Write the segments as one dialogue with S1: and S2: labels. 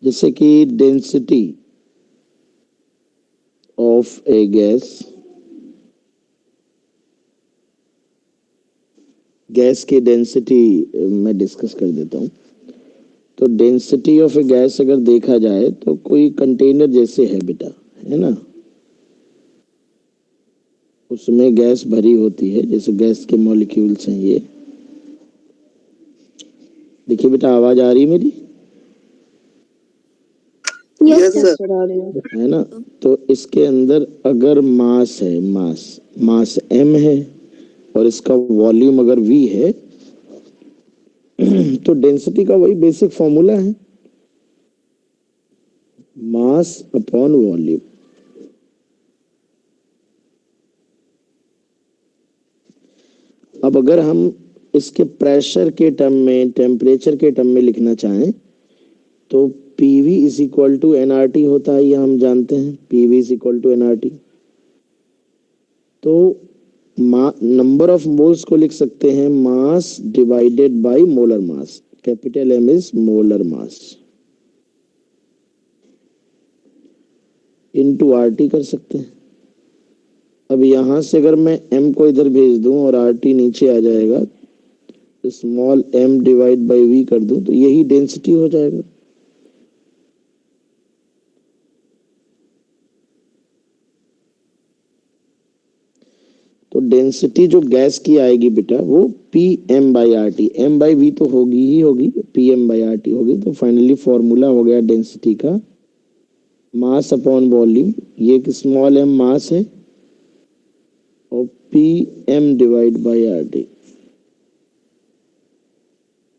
S1: जैसे कि density of A gas, gas की डेंसिटी मैं डिस्कस कर देता हूँ। तो डेंसिटी ऑफ ए गैस अगर देखा जाए तो कोई कंटेनर जैसे है बेटा, है ना, उसमें गैस भरी होती है, जैसे गैस के मॉलिक्यूल्स हैं ये। देखिए बेटा, आवाज आ रही है मेरी?
S2: यस सर, आ रही है।
S1: है ना। तो इसके अंदर अगर मास है, मास m है और इसका वॉल्यूम अगर v है तो डेंसिटी का वही बेसिक फॉर्मूला है, मास अपॉन वॉल्यूम। अब अगर हम इसके प्रेशर के टर्म में, टेम्परेचर के टर्म में लिखना चाहें तो PV is equal to NRT होता है, ये हम जानते हैं, PV is equal to NRT. तो नंबर ऑफ मोल्स को लिख सकते हैं mass divided by molar mass, capital M is molar mass, into RT कर सकते हैं। अब यहां से अगर मैं m को इधर भेज दूं और आरटी नीचे आ जाएगा, small m divide by v कर दूं तो यही डेंसिटी हो जाएगा। तो डेंसिटी जो गैस की आएगी बेटा वो P M by R T, M by V तो होगी ही होगी, P M by R T होगी। तो फाइनली फॉर्मूला हो गया डेंसिटी का मास अपॉन वॉल्यूम, ये एक स्मॉल m मास है और P M divide by R T,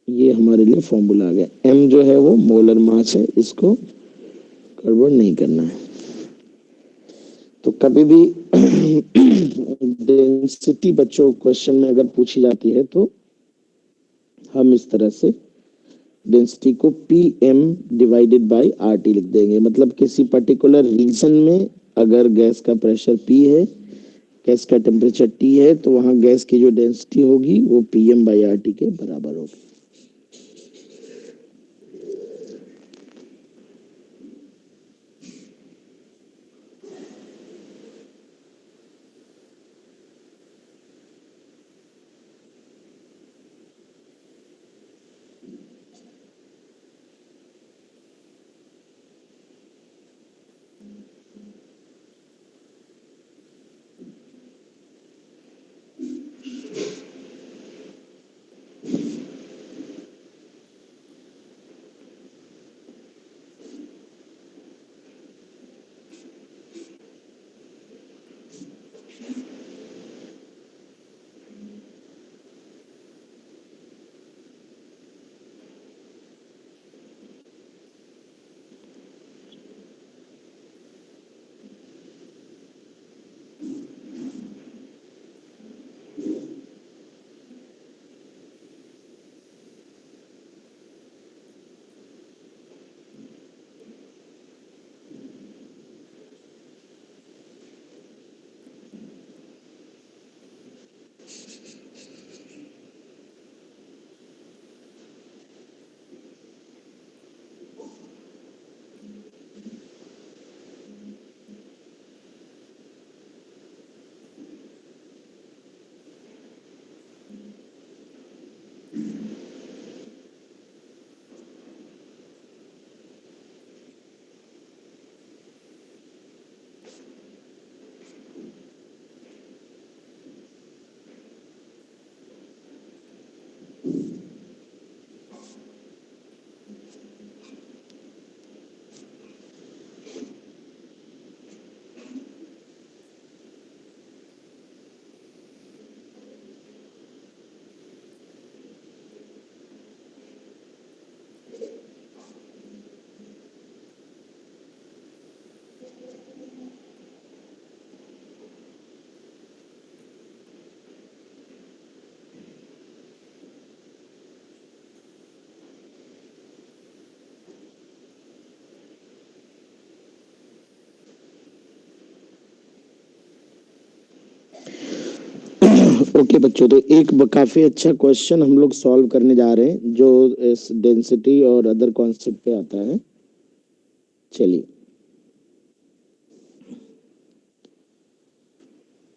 S1: ये हमारे लिए फॉर्मूला आ गया। m जो है वो मोलर मास है, इसको गड़बड़ नहीं करना है। तो कभी भी डेंसिटी बच्चों क्वेश्चन में अगर पूछी जाती है तो हम इस तरह से डेंसिटी को P M divided by R T लिख देंगे। मतलब किसी पर्टिकुलर रीजन में अगर गैस का प्रेशर पी है, गैस का टेम्परेचर टी है, तो वहां गैस की जो डेंसिटी होगी वो P M by R T के बराबर होगी। ओके बच्चों, तो एक काफी अच्छा क्वेश्चन हम लोग सॉल्व करने जा रहे हैं जो इस डेंसिटी और अदर कॉन्सेप्ट पे आता है। चलिए,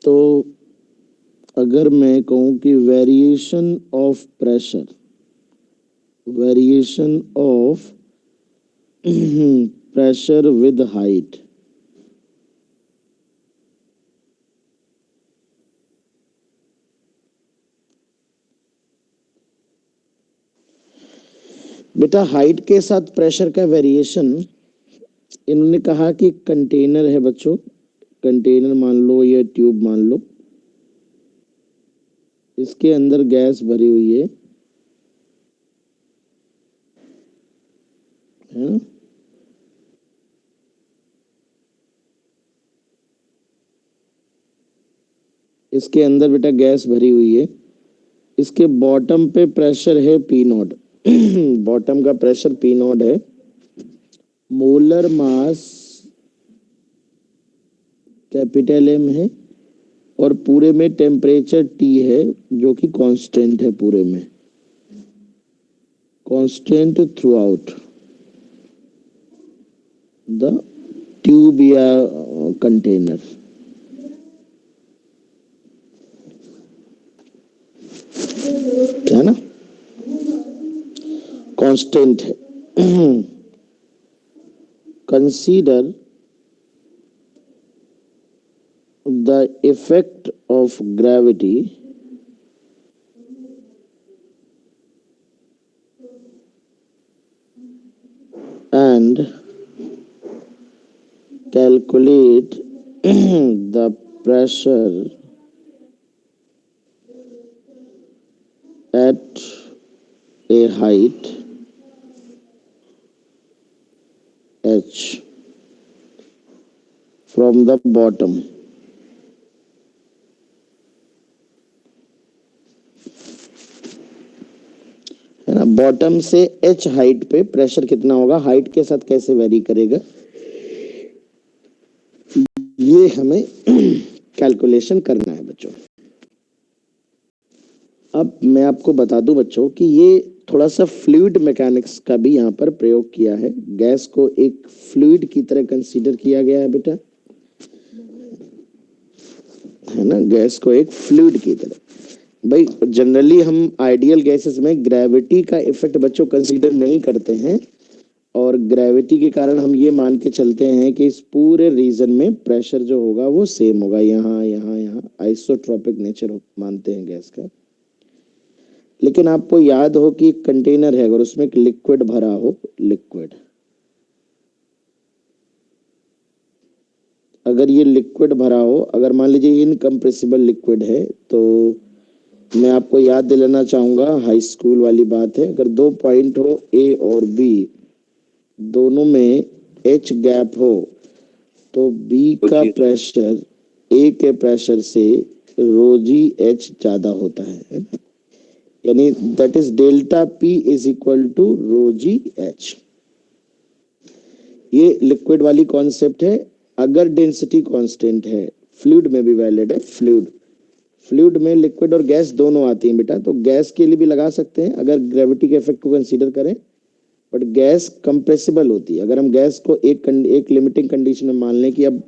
S1: तो अगर मैं कहूं कि variation of pressure, variation of pressure with height, बेटा हाइट के साथ प्रेशर का वेरिएशन, इन्होंने कहा कि कंटेनर है बच्चों, कंटेनर मान लो या ट्यूब मान लो, इसके अंदर गैस भरी हुई है ना? इसके अंदर बेटा गैस भरी हुई है, इसके बॉटम पे प्रेशर है पी नॉट बॉटम का प्रेशर पी नॉट है, मोलर मास कैपिटल एम है, और पूरे में टेम्परेचर टी है जो कि कांस्टेंट है, पूरे में constant through out the tube या कंटेनर, है ना, कांस्टेंट है। Consider the effect of gravity and calculate the pressure at a height h from the bottom, है ना, बॉटम से h हाइट पे प्रेशर कितना होगा, हाइट के साथ कैसे वेरी करेगा, ये हमें कैलकुलेशन करना है बच्चों। अब मैं आपको बता दूं बच्चों कि ये थोड़ा सा फ्लूइड मैकेनिक्स का भी यहाँ पर प्रयोग किया है, गैस को एक फ्लूइड की तरह कंसीडर किया गया है बेटा, है ना, गैस को एक फ्लूइड की तरह। भाई जनरली हम आइडियल गैसेस में ग्रेविटी का इफेक्ट बच्चों कंसीडर नहीं करते हैं, और ग्रेविटी के कारण हम ये मान के चलते हैं कि इस पूरे रीजन में प्रेशर जो होगा वो सेम होगा, यहाँ यहाँ यहाँ आइसोट्रोपिक नेचर मानते हैं गैस का। लेकिन आपको याद हो कि एक कंटेनर है, अगर उसमें एक लिक्विड भरा हो, लिक्विड, अगर ये लिक्विड भरा हो, अगर मान लीजिए इनकम्प्रेसिबल लिक्विड है, तो मैं आपको याद दिलाना चाहूंगा, हाई स्कूल वाली बात है, अगर दो पॉइंट हो ए और बी, दोनों में एच गैप हो, तो बी का प्रेशर ए के प्रेशर से रो जी एच ज्यादा होता है ना? यानी that is delta P is equal to rho G H. ये लिक्विड वाली कॉन्सेप्ट है। अगर डेंसिटी कांस्टेंट है, फ्लूइड में भी वैलिड है, फ्लूइड में लिक्विड और गैस दोनों आती हैं बेटा, तो गैस के लिए भी लगा सकते हैं अगर ग्रेविटी के इफेक्ट को कंसीडर करें, बट गैस कंप्रेसिबल होती है। अगर हम गैस को एक लिमिटिंग कंडीशन में मान लें कि अब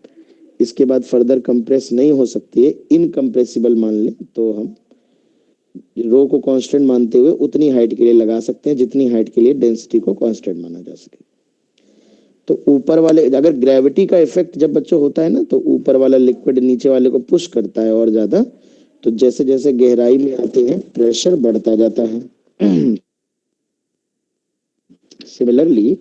S1: इसके बाद फर्दर कंप्रेस नहीं हो सकती है, इनकम्प्रेसिबल मान लें, तो हम रो को कांस्टेंट मानते हुए उतनी हाइट के लिए लगा सकते हैं जितनी हाइट के लिए डेंसिटी को कांस्टेंट माना जा सके। तो ऊपर वाले, अगर ग्रेविटी का इफेक्ट जब बच्चों होता है ना, तो ऊपर वाला लिक्विड नीचे वाले को पुश करता है और ज्यादा, तो जैसे जैसे गहराई में आते हैं प्रेशर बढ़ता जाता है। सिमिलरली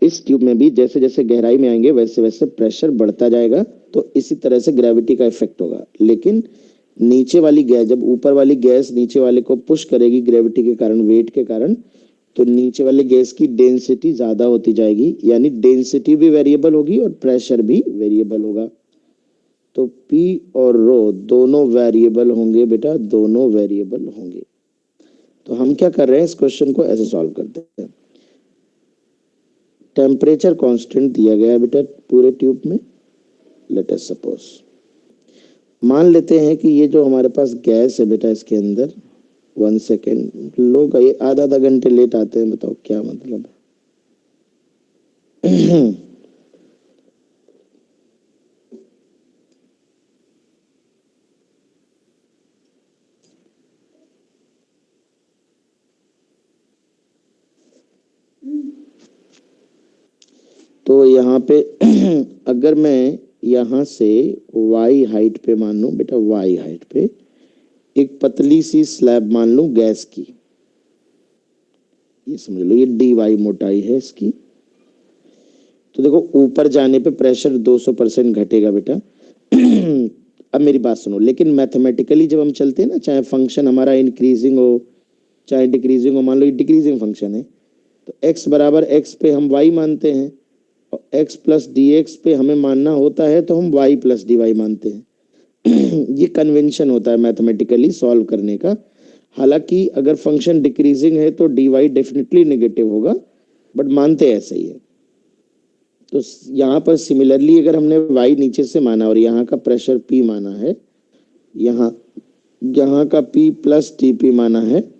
S1: इस ट्यूब में भी जैसे जैसे गहराई में आएंगे वैसे वैसे प्रेशर बढ़ता जाएगा, तो इसी तरह से ग्रेविटी का इफेक्ट होगा। लेकिन नीचे वाली गैस, जब ऊपर वाली गैस नीचे वाले को पुश करेगी ग्रेविटी के कारण, वेट के कारण, तो नीचे वाले गैस की डेंसिटी ज्यादा होती जाएगी, यानी डेंसिटी भी वेरिएबल होगी और प्रेशर भी वेरिएबल होगा। तो P और रो दोनों वेरिएबल होंगे बेटा, दोनों वेरिएबल होंगे। तो हम क्या कर रहे हैं, इस क्वेश्चन को ऐसे सॉल्व करते हैं। टेम्परेचर कांस्टेंट दिया गया है बेटा पूरे ट्यूब में, लेट अस सपोज मान लेते हैं कि ये जो हमारे पास गैस है बेटा, इसके अंदर 1 सेकेंड, लोग ये आधा आधा घंटे लेट आते हैं, बताओ क्या मतलब है। तो यहाँ पे अगर मैं यहाँ से y हाइट पे मान लूं बेटा, y हाइट पे एक पतली सी स्लैब मान लूं गैस की, ये समझ लो ये dy मोटाई है इसकी। तो देखो ऊपर जाने पे प्रेशर 200% घटेगा बेटा। अब मेरी बात सुनो, लेकिन मैथमेटिकली जब हम चलते हैं ना, चाहे फंक्शन हमारा इंक्रीजिंग हो चाहे डिक्रीजिंग हो, मान लो ये डिक्रीजिंग फंक्शन है, तो x बराबर x पे हम y मानते हैं, और x प्लस डी एक्स पे हमें मानना होता है तो हम y प्लस डी वाई मानते हैं। ये कन्वेंशन होता है मैथमेटिकली सॉल्व करने का। हालांकि अगर फंक्शन डिक्रीजिंग है तो डी वाई डेफिनेटली नेगेटिव होगा, बट मानते ऐसे ही है। तो यहाँ पर सिमिलरली अगर हमने y नीचे से माना और यहाँ का प्रेशर P माना है, यहाँ यहाँ का P प्लस टीपी माना है,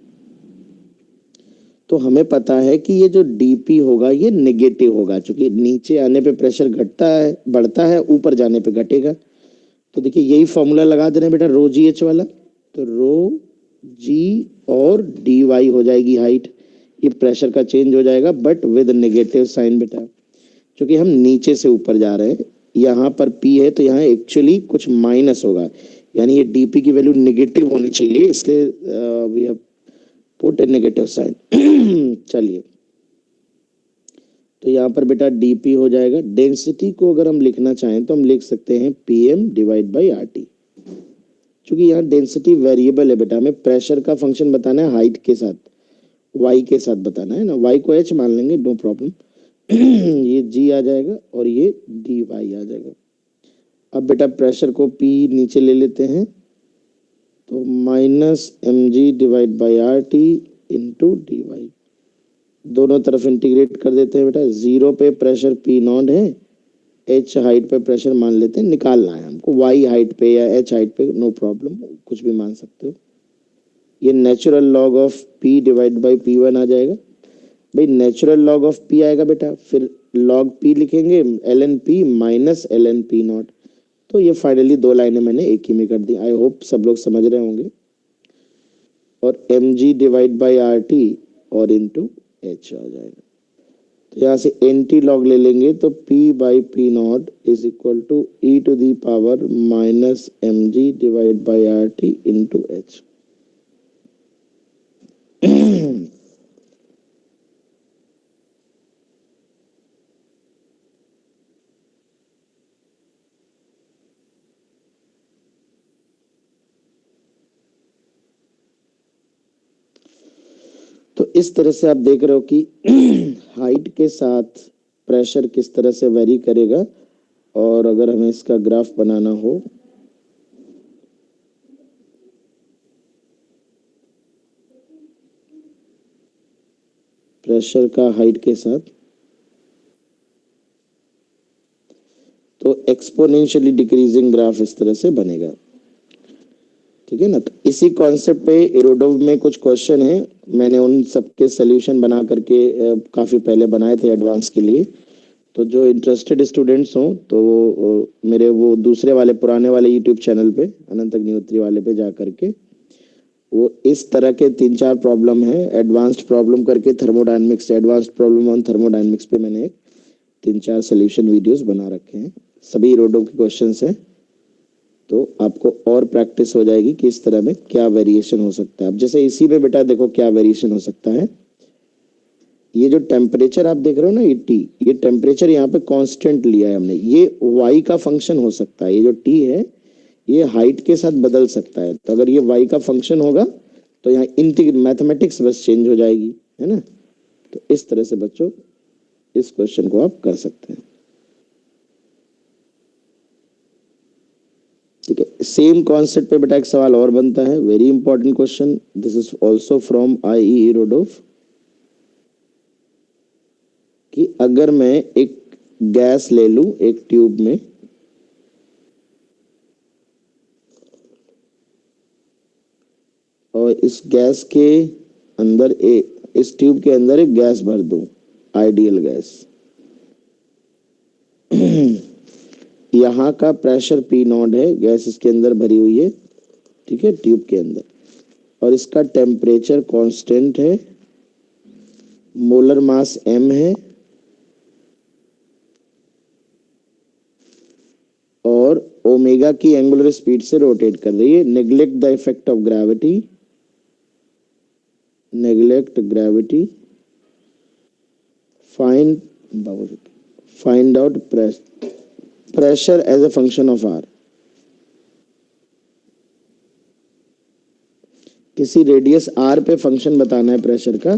S1: तो हमें पता है कि ये जो dp होगा ये नेगेटिव होगा, क्योंकि नीचे आने पे प्रेशर घटता है बढ़ता है, ऊपर जाने पे घटेगा। तो देखिए यही फॉर्मूला लगा देना बेटा, रो जी एच वाला, तो रो जी और डी वाई हो जाएगी हाइट, ये प्रेशर का चेंज हो जाएगा बट विद नेगेटिव साइन बेटा, क्योंकि हम नीचे से ऊपर जा रहे हैं। यहाँ पर P है तो यहाँ एक्चुअली कुछ माइनस होगा, यानी ये dp की वैल्यू नेगेटिव होनी चाहिए, इसलिए we have put a negative sign. चलिए, तो यहाँ पर बेटा dp हो जाएगा। डेंसिटी को अगर हम लिखना चाहें तो हम लिख सकते हैं pm डिवाइड बाई RT, क्योंकि यहाँ डेंसिटी वेरिएबल है बेटा, हमें प्रेशर का फंक्शन बताना है हाइट के साथ, y के साथ बताना है ना, y को h मान लेंगे, नो प्रॉब्लम। ये g आ जाएगा और ये dy आ जाएगा। अब बेटा प्रेशर को p नीचे ले लेते हैं, तो minus mg divide by RT into dy, दोनों तरफ इंटीग्रेट कर देते हैं बेटा। जीरो पे प्रेशर P नॉट है, h हाइट पे प्रेशर मान लेते हैं, निकालना है हमको y हाइट पे या h हाइट पे, नो प्रॉब्लम, कुछ भी मान सकते हो। ये natural log of P divide by P1 आ जाएगा। भाई नेचुरल लॉग ऑफ P आएगा बेटा, फिर लॉग P लिखेंगे ln P minus ln P not. तो ये फाइनली दो लाइनें मैंने एक ही में कर दी, आई होप सब लोग समझ रहे होंगे। और mg डिवाइड बाई RT और इंटू h आ जाएगा। तो यहाँ से एंटी लॉग ले लेंगे तो P by P naught is equal to e to the power minus mg divide by RT into h। तो इस तरह से आप देख रहे हो कि हाइट के साथ प्रेशर किस तरह से वेरी करेगा, और अगर हमें इसका ग्राफ बनाना हो, प्रेशर का हाइट के साथ, तो एक्सपोनेंशियली डिक्रीजिंग ग्राफ इस तरह से बनेगा, ठीक है ना। तो इसी कॉन्सेप्ट पे एरोडोव में कुछ क्वेश्चन है, मैंने उन सबके सोल्यूशन बना करके काफी पहले बनाए थे एडवांस के लिए। तो जो इंटरेस्टेड स्टूडेंट्स हों तो वो मेरे वो दूसरे वाले पुराने वाले यूट्यूब चैनल पे अनंत अग्निहोत्री वाले पे जा करके वो इस तरह के 3-4 प्रॉब्लम है, एडवांस्ड प्रॉब्लम करके thermodynamics, advanced problem on thermodynamics पे मैंने 3-4 सोल्यूशन वीडियोस बना रखे हैं, सभी एरोडोव के क्वेश्चंस हैं। तो आपको और प्रैक्टिस हो जाएगी कि इस तरह में क्या वेरिएशन हो सकता है। अब जैसे इसी में बेटा देखो क्या वेरिएशन हो सकता है। ये जो टेम्परेचर आप देख रहे हो ना, ये T, ये टेम्परेचर यहाँ पे कांस्टेंट लिया है हमने, ये y का फंक्शन हो सकता है। ये जो T है ये हाइट के साथ बदल सकता है, तो अगर ये y का फंक्शन होगा तो यहाँ इंटीग्रल मैथमेटिक्स बस चेंज हो जाएगी, है ना। तो इस तरह से बच्चों इस क्वेश्चन को आप कर सकते हैं, ठीक है। सेम कॉन्सेप्ट पे बेटा एक सवाल और बनता है, very important question, this is also from IE एरोडोव, कि अगर मैं एक गैस ले लूं एक ट्यूब में, और इस गैस के अंदर इस ट्यूब के अंदर एक गैस भर दो, आइडियल गैस। यहाँ का प्रेशर पी नॉट है, गैस इसके अंदर भरी हुई है, ठीक है, ट्यूब के अंदर, और इसका टेम्परेचर कांस्टेंट है, मोलर मास m है, और ओमेगा की एंगुलर स्पीड से रोटेट कर रही है। Neglect the effect of gravity, neglect gravity, find find out pressure as a function of R. किसी रेडियस आर पे फंक्शन बताना है प्रेशर का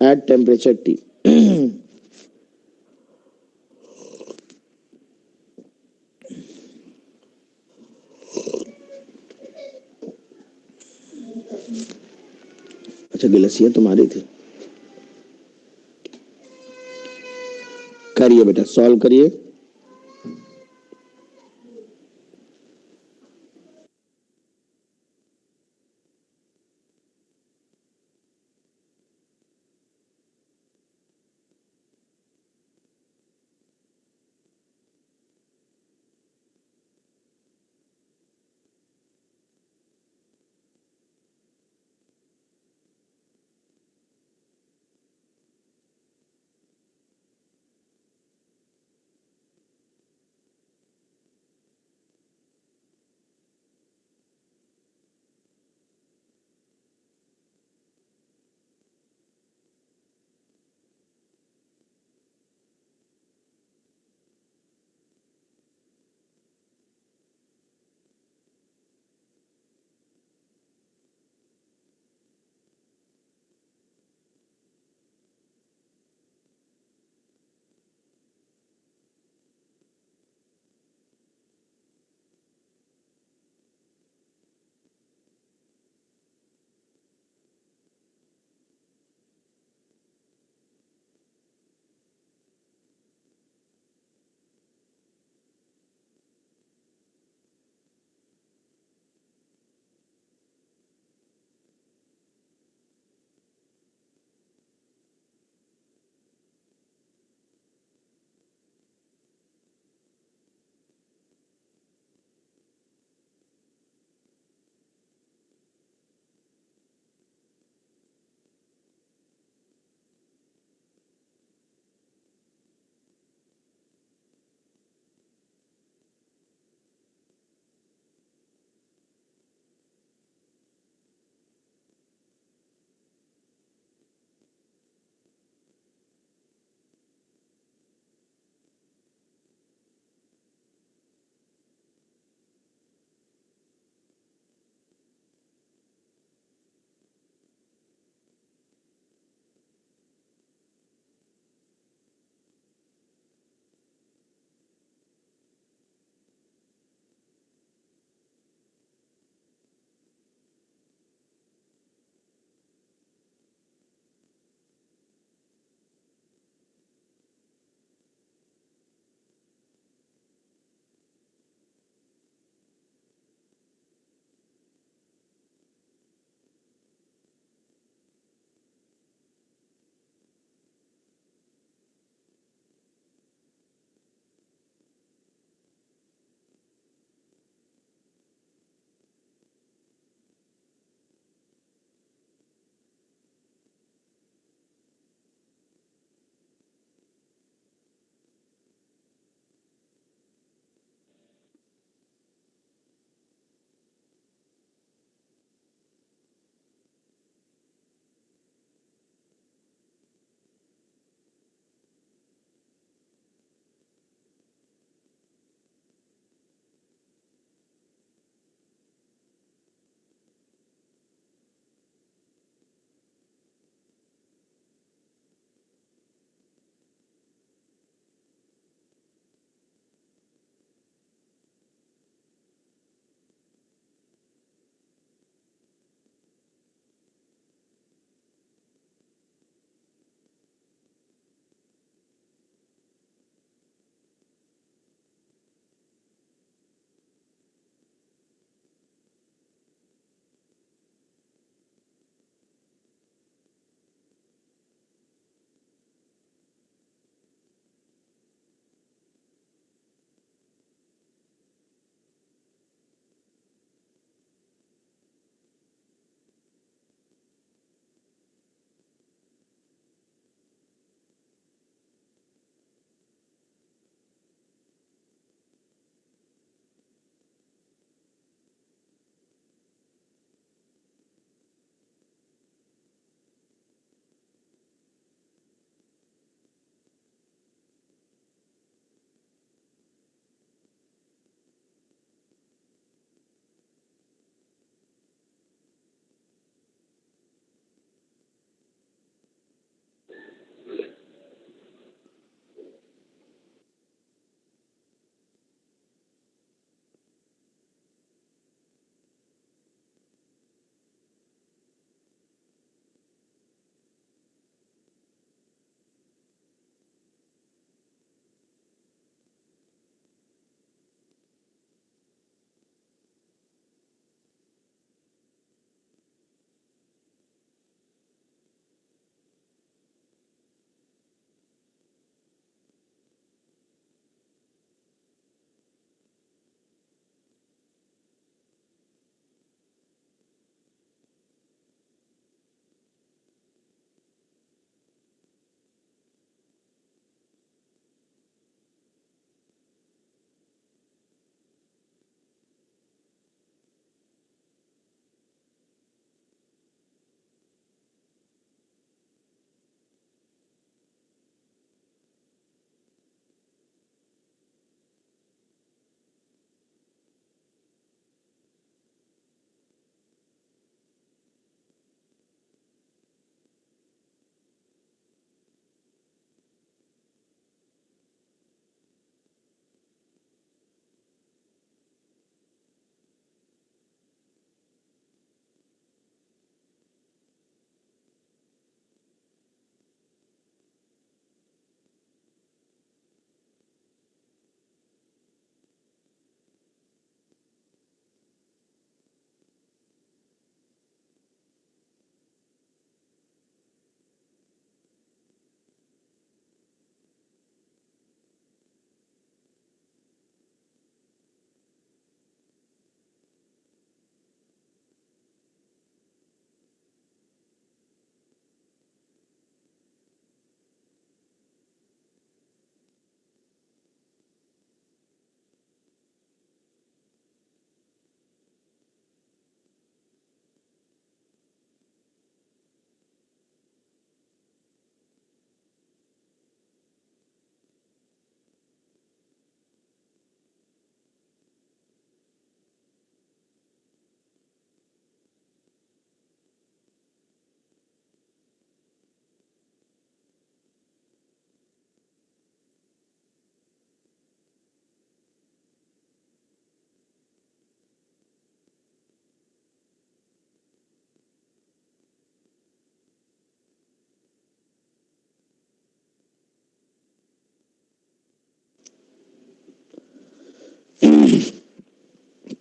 S1: एट टेम्परेचर टी। अच्छा, गिलसिया तुम्हारी थी, करिए बेटा, सॉल्व करिए।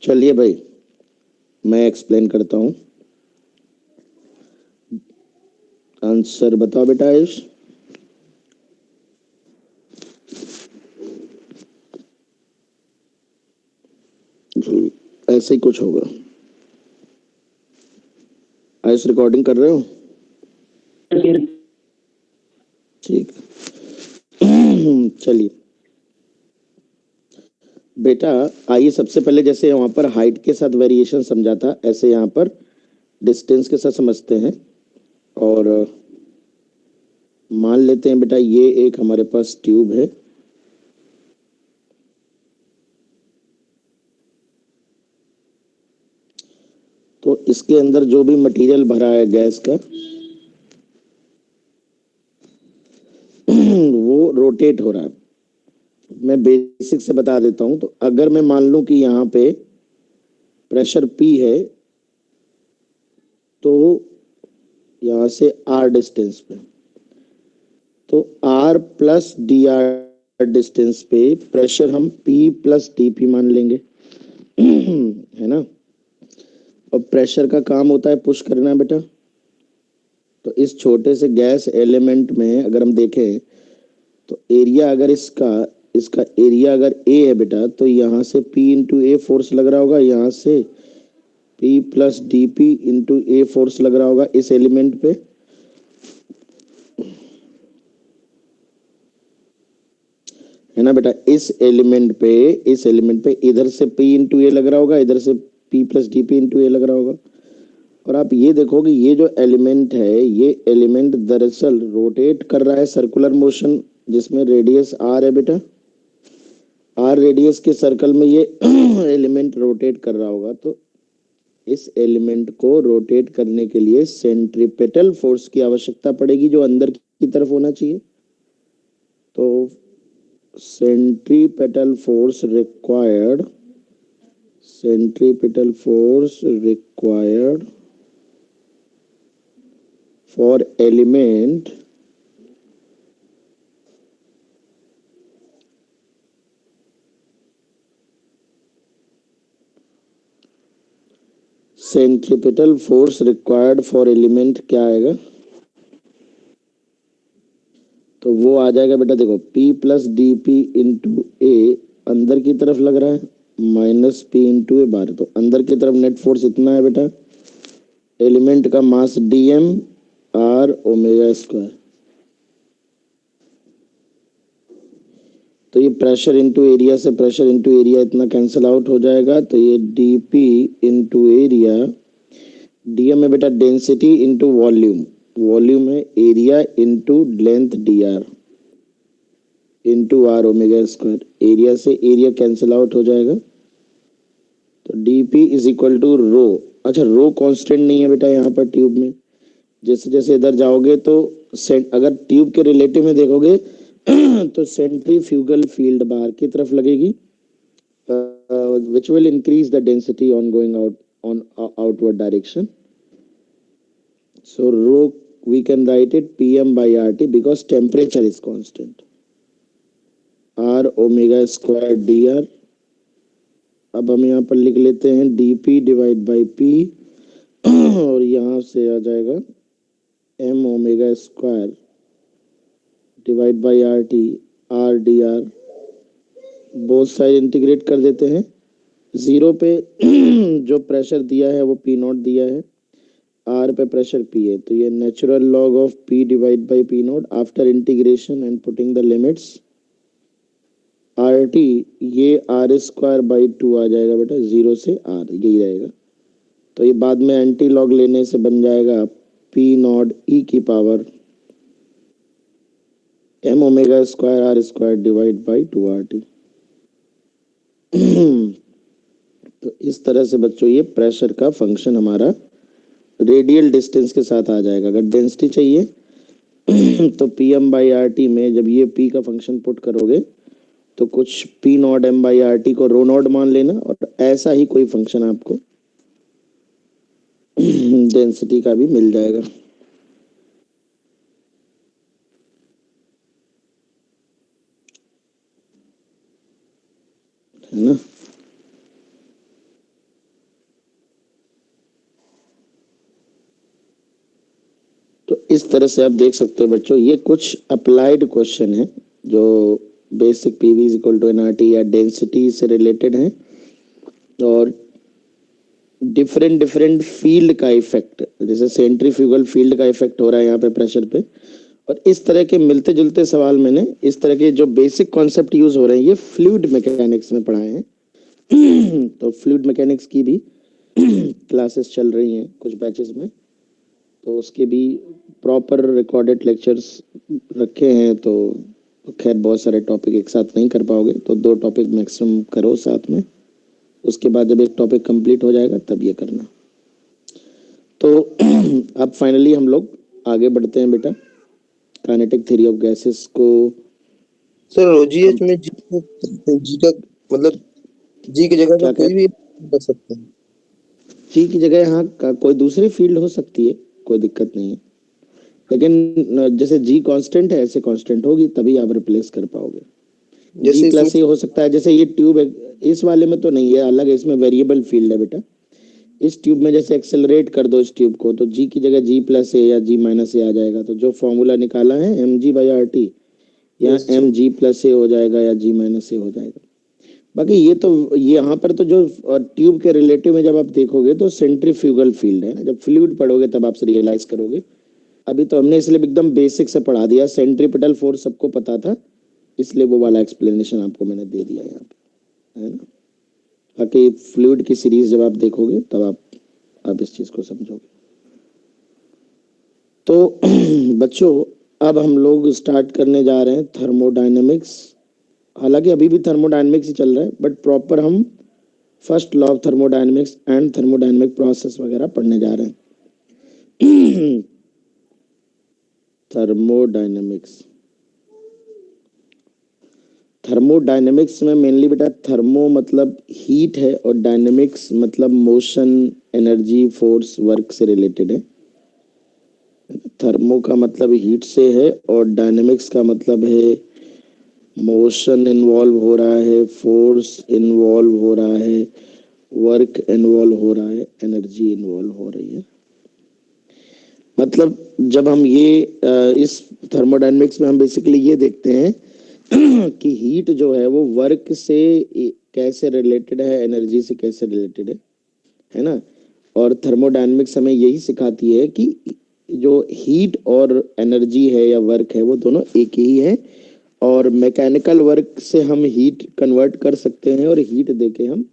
S1: चलिए भाई, मैं एक्सप्लेन करता हूँ। आंसर बताओ बेटा आयुष। ऐसे ही कुछ होगा। आयुष रिकॉर्डिंग कर रहे हो? ठीक। चलिए बेटा, आइए सबसे पहले जैसे वहां पर हाइट के साथ वेरिएशन समझा था, ऐसे यहाँ पर डिस्टेंस के साथ समझते हैं। और मान लेते हैं बेटा ये एक हमारे पास ट्यूब है। तो इसके अंदर जो भी मटेरियल भरा है गैस का वो रोटेट हो रहा है। मैं बेसिक से बता देता हूं। तो अगर मैं मान लूं कि यहाँ पे प्रेशर P है, तो यहाँ से R डिस्टेंस पे, तो R plus D R distance पे प्रेशर हम P प्लस DP मान लेंगे। है ना। और प्रेशर का काम होता है पुश करना बेटा। तो इस छोटे से गैस एलिमेंट में अगर हम देखें तो एरिया अगर इसका इसका एरिया अगर A है बेटा, तो यहाँ से P इंटू ए फोर्स लग रहा होगा, यहाँ से P plus DP into a force लग रहा होगा इस एलिमेंट पे। है ना बेटा। इस एलिमेंट पे इधर से P इंटू ए लग रहा होगा, इधर से P प्लस DP इंटू ए लग रहा होगा। और आप ये देखोगे ये जो एलिमेंट है, ये एलिमेंट दरअसल रोटेट कर रहा है सर्कुलर मोशन, जिसमें रेडियस R है बेटा। R रेडियस के सर्कल में ये एलिमेंट रोटेट कर रहा होगा। तो इस एलिमेंट को रोटेट करने के लिए सेंट्रीपेटल फोर्स की आवश्यकता पड़ेगी, जो अंदर की तरफ होना चाहिए। तो centripetal force required for element centripetal force required for element क्या आएगा? तो वो आ जाएगा बेटा, देखो P plus D P into A अंदर की तरफ लग रहा है, माइनस P इंटू ए बाहर। तो अंदर की तरफ नेट फोर्स इतना है बेटा, एलिमेंट का मास dm r ओमेगा स्क्वायर। तो ये प्रेशर इंटू एरिया से प्रेशर इंटू एरिया इतना कैंसिल आउट हो जाएगा। तो ये dp इंटू एरिया, डीएम है बेटा डेंसिटी इंटू वॉल्यूम, वॉल्यूम है area into length D R into R omega square. Area से एरिया कैंसिल आउट हो जाएगा। तो DP is equal to rho. अच्छा, रो कांस्टेंट नहीं है बेटा यहाँ पर ट्यूब में। जैसे जैसे इधर जाओगे तो अगर ट्यूब के रिलेटिव में देखोगे तो सेंट्रीफ्यूगल फील्ड बाहर की तरफ लगेगी, which will increase the density on going out on outward direction. So rho we can write it Pm by RT because temperature is constant. R omega square D R. अब हम यहाँ पर लिख लेते हैं dp डिवाइड बाई p और यहाँ से आ जाएगा m omega square divide by R T, R D R. Both side integrate कर देते हैं। जीरो पे जो प्रेशर दिया है वो पी नॉट दिया है, आर पे प्रेशर पी है। तो ये natural log of P divide by P not after integration and putting the limits are T, ये आर स्क्वायर बाई 2 आ जाएगा बेटा, जीरो से आर यही रहेगा। तो ये बाद में एंटी लॉग लेने से बन जाएगा पी नॉट ई की power M omega square R square divide by 2 R T. तो इस तरह से बच्चों ये प्रेशर का फंक्शन हमारा रेडियल डिस्टेंस के साथ आ जाएगा। अगर डेंसिटी चाहिए तो P M by R T में जब ये पी का फंक्शन पुट करोगे तो कुछ P naught M by R T को रो नॉट मान लेना, और ऐसा ही कोई फंक्शन आपको डेंसिटी का भी मिल जाएगा। है ना। तो इस तरह से आप देख सकते हो बच्चों, ये कुछ अप्लाइड क्वेश्चन है जो basic PV is equal to NRT या डेंसिटी से रिलेटेड है, और डिफरेंट डिफरेंट फील्ड का इफेक्ट, जैसे सेंट्रीफ्यूगल फील्ड का इफेक्ट हो रहा है यहाँ पे प्रेशर पे, और इस तरह के मिलते जुलते सवाल मैंने इस तरह के जो बेसिक कॉन्सेप्ट यूज हो रहे हैं ये फ्लूइड मैकेनिक्स में पढ़ाए हैं। तो फ्लूइड मैकेनिक्स की भी क्लासेस चल रही हैं कुछ बैचेस में, तो उसके भी प्रॉपर रिकॉर्डेड लेक्चर्स रखे हैं। तो खैर बहुत सारे टॉपिक एक साथ नहीं कर पाओगे, तो 2 टॉपिक मैक्सिमम करो साथ में, उसके बाद जब एक टॉपिक कंप्लीट हो जाएगा तब ये करना। तो अब फाइनली हम लोग आगे बढ़ते हैं बेटा, काइनेटिक थ्योरी ऑफ गैसेस को।
S3: सर जीएच में जी का मतलब जी की जगह
S1: क्या
S3: पे कोई भी कर सकते हैं?
S1: जी की जगह यहाँ का कोई दूसरी फील्ड हो सकती है, कोई दिक्कत नहीं है, लेकिन जैसे जी कांस्टेंट है ऐसे कांस्टेंट होगी तभी आप रिप्लेस कर पाओगे। जी
S3: जैसे
S1: प्लस ये हो सकता है, जैसे ये ट्यूब है, इस वाले में तो नहीं है, अलग है, इसमें वेरिएबल फील्ड है बेटा। इस ट्यूब में जैसे एक्सेलरेट कर दो इस ट्यूब को, तो जी की जगह जी प्लस ए या जी माइनस ए आ जाएगा, तो जो फॉर्मूला निकाला है M G by R T, या
S3: Yes,
S1: M G plus A हो जाएगा या जी माइनस ए हो जाएगा। बाकी ये तो यहाँ पर तो जो ट्यूब के रिलेटिव में जब आप देखोगे तो सेंट्रीफ्यूगल फील्ड है ना, जब फ्लूइड पढ़ोगे तब आप रियलाइज करोगे। अभी तो हमने इसलिए एकदम बेसिक से पढ़ा दिया, सेंट्रीपिटल फोर्स सबको पता था, इसलिए वो वाला एक्सप्लेनेशन आपको मैंने दे दिया यहाँ पे, है ना। बाकी फ्लूइड की सीरीज जब आप देखोगे तब आप इस चीज को समझोगे। तो बच्चों अब हम लोग स्टार्ट करने जा रहे हैं थर्मोडायनेमिक्स। हालांकि अभी भी थर्मोडायनेमिक्स ही चल रहा है, बट प्रॉपर हम first law of thermodynamics and thermodynamic process वगैरह पढ़ने जा रहे हैं। थर्मोडायनेमिक्स, थर्मोडायनेमिक्स में मेनली बेटा थर्मो मतलब हीट है, और डायनेमिक्स मतलब मोशन, एनर्जी, फोर्स, वर्क से रिलेटेड है। थर्मो का मतलब हीट से है, और डायनेमिक्स का मतलब है मोशन इन्वॉल्व हो रहा है, फोर्स इन्वॉल्व हो रहा है, वर्क इन्वॉल्व हो रहा है, एनर्जी इन्वॉल्व हो रही है। मतलब जब हम इस थर्मोडायनेमिक्स में हम बेसिकली ये देखते हैं कि हीट जो है वो वर्क से कैसे रिलेटेड है, एनर्जी से कैसे रिलेटेड है ना। और थर्मोडायनेमिक्स हमें यही सिखाती है कि जो हीट और एनर्जी है या वर्क है वो दोनों एक ही है, और मैकेनिकल वर्क से हम हीट कन्वर्ट कर सकते हैं, और हीट देके हम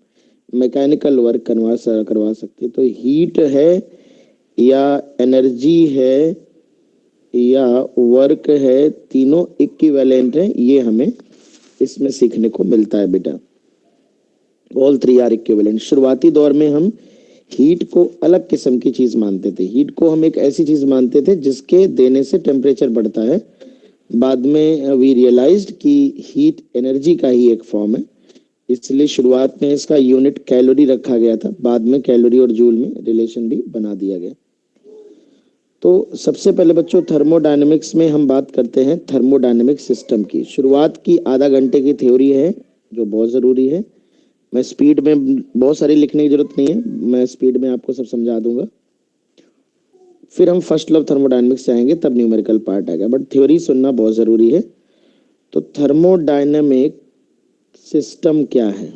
S1: मैकेनिकल वर्क करवा सकते हैं। तो हीट है या एनर्जी है या वर्क है, तीनों इक्विवेलेंट है, ये हमें इसमें सीखने को मिलता है बेटा। All 3 are equivalent. शुरुआती दौर में हम हीट को अलग किस्म की चीज मानते थे, हीट को हम एक ऐसी चीज मानते थे जिसके देने से टेम्परेचर बढ़ता है। बाद में वी रियलाइज्ड कि हीट एनर्जी का ही एक फॉर्म है, इसलिए शुरुआत में इसका यूनिट कैलोरी रखा गया था, बाद में कैलोरी और जूल में रिलेशन भी बना दिया गया। तो सबसे पहले बच्चों थर्मोडायनेमिक्स में हम बात करते हैं थर्मोडायनेमिक सिस्टम की। शुरुआत की आधा घंटे की थ्योरी है जो बहुत जरूरी है। मैं स्पीड में बहुत सारी लिखने की जरूरत नहीं है, मैं स्पीड में आपको सब समझा दूंगा। फिर हम फर्स्ट लॉ ऑफ थर्मोडायनेमिक्स से आएंगे, तब न्यूमेरिकल पार्ट आएगा, बट थ्योरी सुनना बहुत जरूरी है। तो थर्मोडायनेमिक सिस्टम क्या है?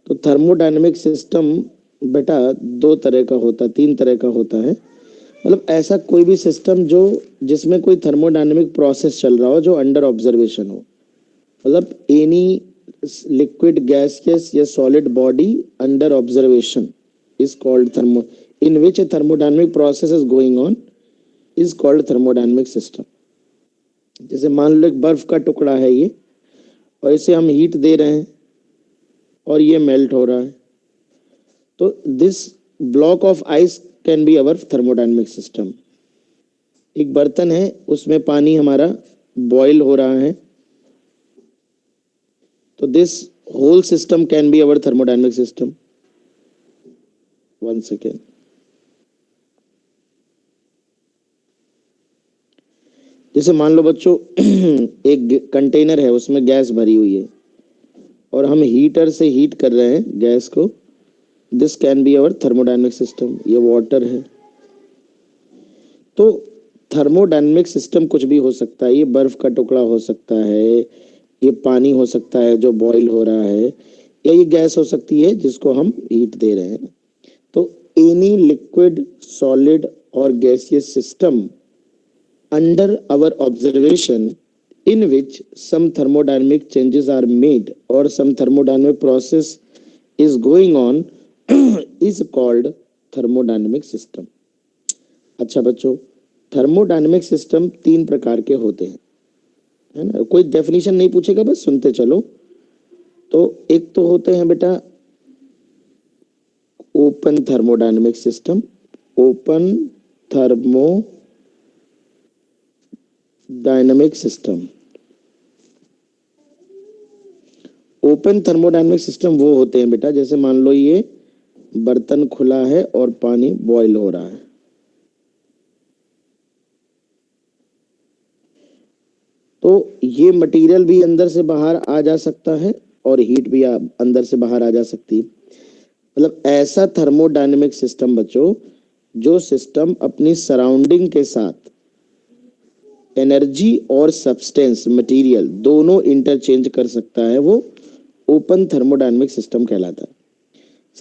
S1: तो थर्मोडायनेमिक सिस्टम बेटा 2 तरह का होता है, 3 तरह का होता है। मतलब ऐसा कोई भी सिस्टम जो जिसमें कोई थर्मोडायनेमिक प्रोसेस चल रहा हो जो अंडर ऑब्जर्वेशन हो, मतलब एनी लिक्विड, गैसियस या solid body under observation is called thermo in which a thermodynamic process is going on is called thermodynamic system। जैसे मान लो एक बर्फ का टुकड़ा है ये, और इसे हम हीट दे रहे हैं और ये मेल्ट हो रहा है, तो this block of ice can be our thermodynamic system. एक बर्तन है उसमें पानी हमारा बॉयल हो रहा है, तो this whole system can be our thermodynamic system. 1 second. जैसे मान लो बच्चों एक कंटेनर है उसमें गैस भरी हुई है और हम हीटर से हीट कर रहे हैं गैस को, this can be our thermodynamic system. ये वाटर है, तो थर्मोडायनेमिक सिस्टम कुछ भी हो सकता है, ये बर्फ का टुकड़ा हो सकता है, ये पानी हो सकता है जो बॉईल हो रहा है, या ये गैस हो सकती है जिसको हम हीट दे रहे हैं। तो एनी लिक्विड, सॉलिड और gaseous system under our observation in which some thermodynamic changes are made or some thermodynamic process is going on is called thermodynamic system। अच्छा बच्चों, थर्मोडायनेमिक सिस्टम तीन प्रकार के होते हैं, है ना? कोई डेफिनेशन नहीं पूछेगा, बस सुनते चलो। तो एक तो होते हैं बेटा open thermodynamic system, open thermo dynamic system. Open thermodynamic system वो होते हैं बेटा, जैसे मान लो ये बर्तन खुला है और पानी बॉईल हो रहा है, तो ये मटेरियल भी अंदर से बाहर आ जा सकता है और हीट भी अंदर से बाहर आ जा सकती है। मतलब ऐसा थर्मोडायनेमिक सिस्टम बच्चों, जो सिस्टम अपनी सराउंडिंग के साथ एनर्जी और सब्सटेंस मटेरियल दोनों इंटरचेंज कर सकता है, वो ओपन थर्मोडायनेमिक सिस्टम कहलाता है।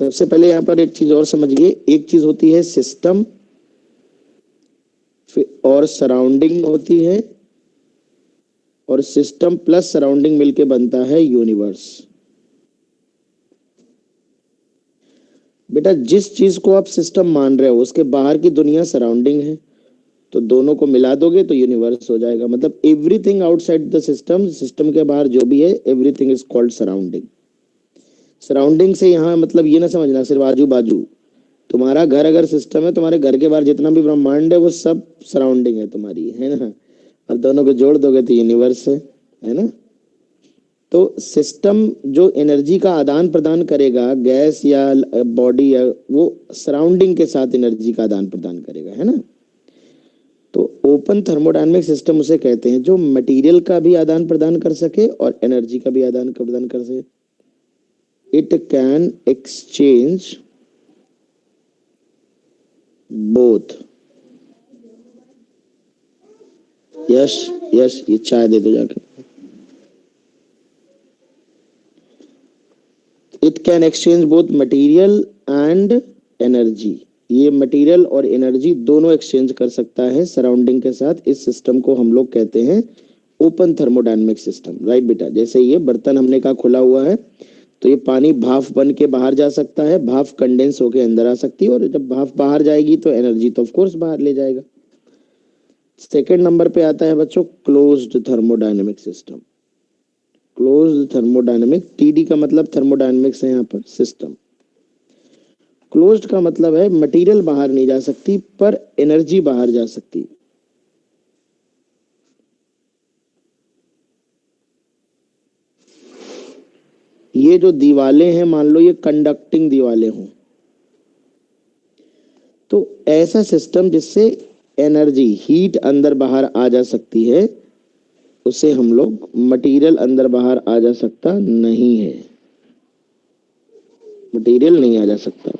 S1: सबसे पहले यहाँ पर एक चीज और समझिए, एक चीज होती है सिस्टम और सराउंडिंग होती है, और सिस्टम प्लस सराउंडिंग मिलके बनता है यूनिवर्स। बेटा जिस चीज को आप सिस्टम मान रहे हो उसके बाहर की दुनिया सराउंडिंग है, तो दोनों को मिला दोगे तो यूनिवर्स हो जाएगा। मतलब everything outside the system, system के बाहर जो भी है, everything is called surrounding. Surrounding से यहाँ मतलब ये ना समझना सिर्फ आजू बाजू, तुम्हारा घर अगर सिस्टम है, तुम्हारे घर के बाहर जितना भी ब्रह्मांड है वो सब सराउंडिंग है तुम्हारी, है ना? और दोनों को जोड़ दोगे तो यूनिवर्स है ना? तो सिस्टम जो एनर्जी का आदान प्रदान करेगा, गैस या बॉडी या, वो सराउंडिंग के साथ एनर्जी का आदान प्रदान करेगा, है ना? तो ओपन थर्मोडायनेमिक सिस्टम उसे कहते हैं जो मटेरियल का भी आदान प्रदान कर सके और एनर्जी का भी आदान प्रदान कर सके। It can exchange both. Yes yes, ये चाय दे दो जाके। It can exchange both material and energy. ये मटेरियल और एनर्जी दोनों एक्सचेंज कर सकता है सराउंडिंग के साथ। इस सिस्टम को हम लोग कहते हैं ओपन थर्मोडायनेमिक सिस्टम, राइट बेटा? जैसे ये बर्तन हमने कहा खुला हुआ है, तो ये पानी भाप बन के बाहर जा सकता है, भाप कंडेंस होके अंदर आ सकती है, और जब भाप बाहर जाएगी तो एनर्जी तो ऑफ कोर्स बाहर ले जाएगा। सेकेंड नंबर पे आता है बच्चों closed thermodynamic system. Closed thermodynamic, TD का मतलब थर्मोडायनेमिक्स है यहाँ पर, सिस्टम। क्लोज्ड का मतलब है मटेरियल बाहर नहीं जा सकती पर एनर्जी बाहर जा सकती। ये जो दीवालें हैं, मान लो ये कंडक्टिंग दीवालें हों, तो ऐसा सिस्टम जिससे एनर्जी, हीट अंदर बाहर आ जा सकती है, उसे हम लोग, मटेरियल अंदर बाहर आ जा सकता नहीं है, मटेरियल नहीं आ जा सकता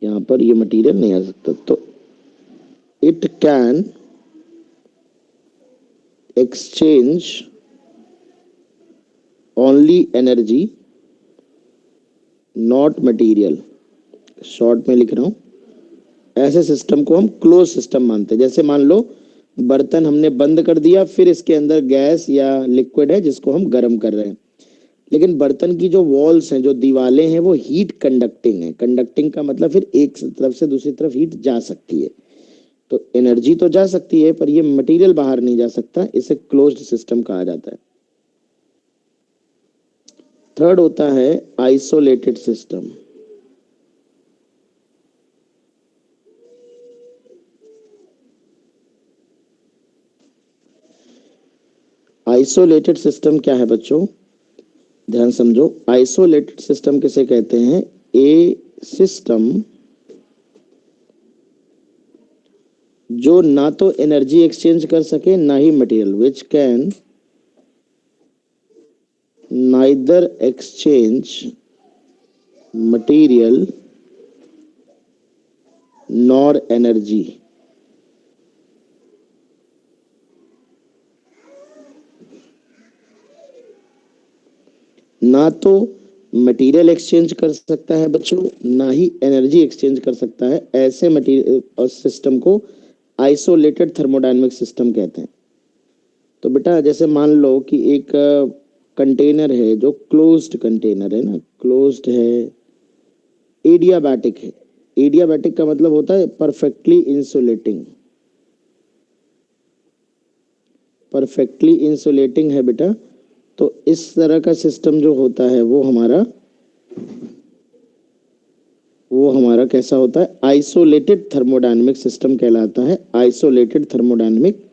S1: यहाँ पर, ये मटेरियल नहीं आ सकता। तो it can exchange only energy not material. Short में लिख रहा हूं, ऐसे सिस्टम को हम क्लोज सिस्टम मानते हैं। जैसे मान लो बर्तन हमने बंद कर दिया, फिर इसके अंदर गैस या लिक्विड है जिसको हम गर्म कर रहे हैं, लेकिन बर्तन की जो वॉल्स हैं, जो दीवारें हैं, वो हीट कंडक्टिंग है। कंडक्टिंग का मतलब फिर एक तरफ से दूसरी तरफ हीट जा सकती है, तो एनर्जी तो जा सकती है पर ये मटेरियल बाहर नहीं जा सकता, इसे क्लोज्ड सिस्टम कहा जाता है। थर्ड होता है आइसोलेटेड सिस्टम। आइसोलेटेड सिस्टम क्या है बच्चों? ध्यान समझो, आइसोलेटेड सिस्टम किसे कहते हैं? ए सिस्टम जो ना तो एनर्जी एक्सचेंज कर सके ना ही material, which can neither exchange material nor energy. ना तो मटेरियल एक्सचेंज कर सकता है बच्चों, ना ही एनर्जी एक्सचेंज कर सकता है। ऐसे मटेरियल सिस्टम को आइसोलेटेड थर्मोडायनेमिक सिस्टम कहते हैं। तो बेटा जैसे मान लो कि एक कंटेनर है जो क्लोज्ड कंटेनर है ना, क्लोज्ड है, एडियाबैटिक है। एडियाबैटिक का मतलब होता है परफेक्टली इंसुलेटिंग, परफेक्टली इंसुलेटिंग है बेटा। तो इस तरह का सिस्टम जो होता है वो हमारा कैसा होता है, आइसोलेटेड थर्मोडायनेमिक सिस्टम कहलाता है, आइसोलेटेड थर्मोडायनेमिक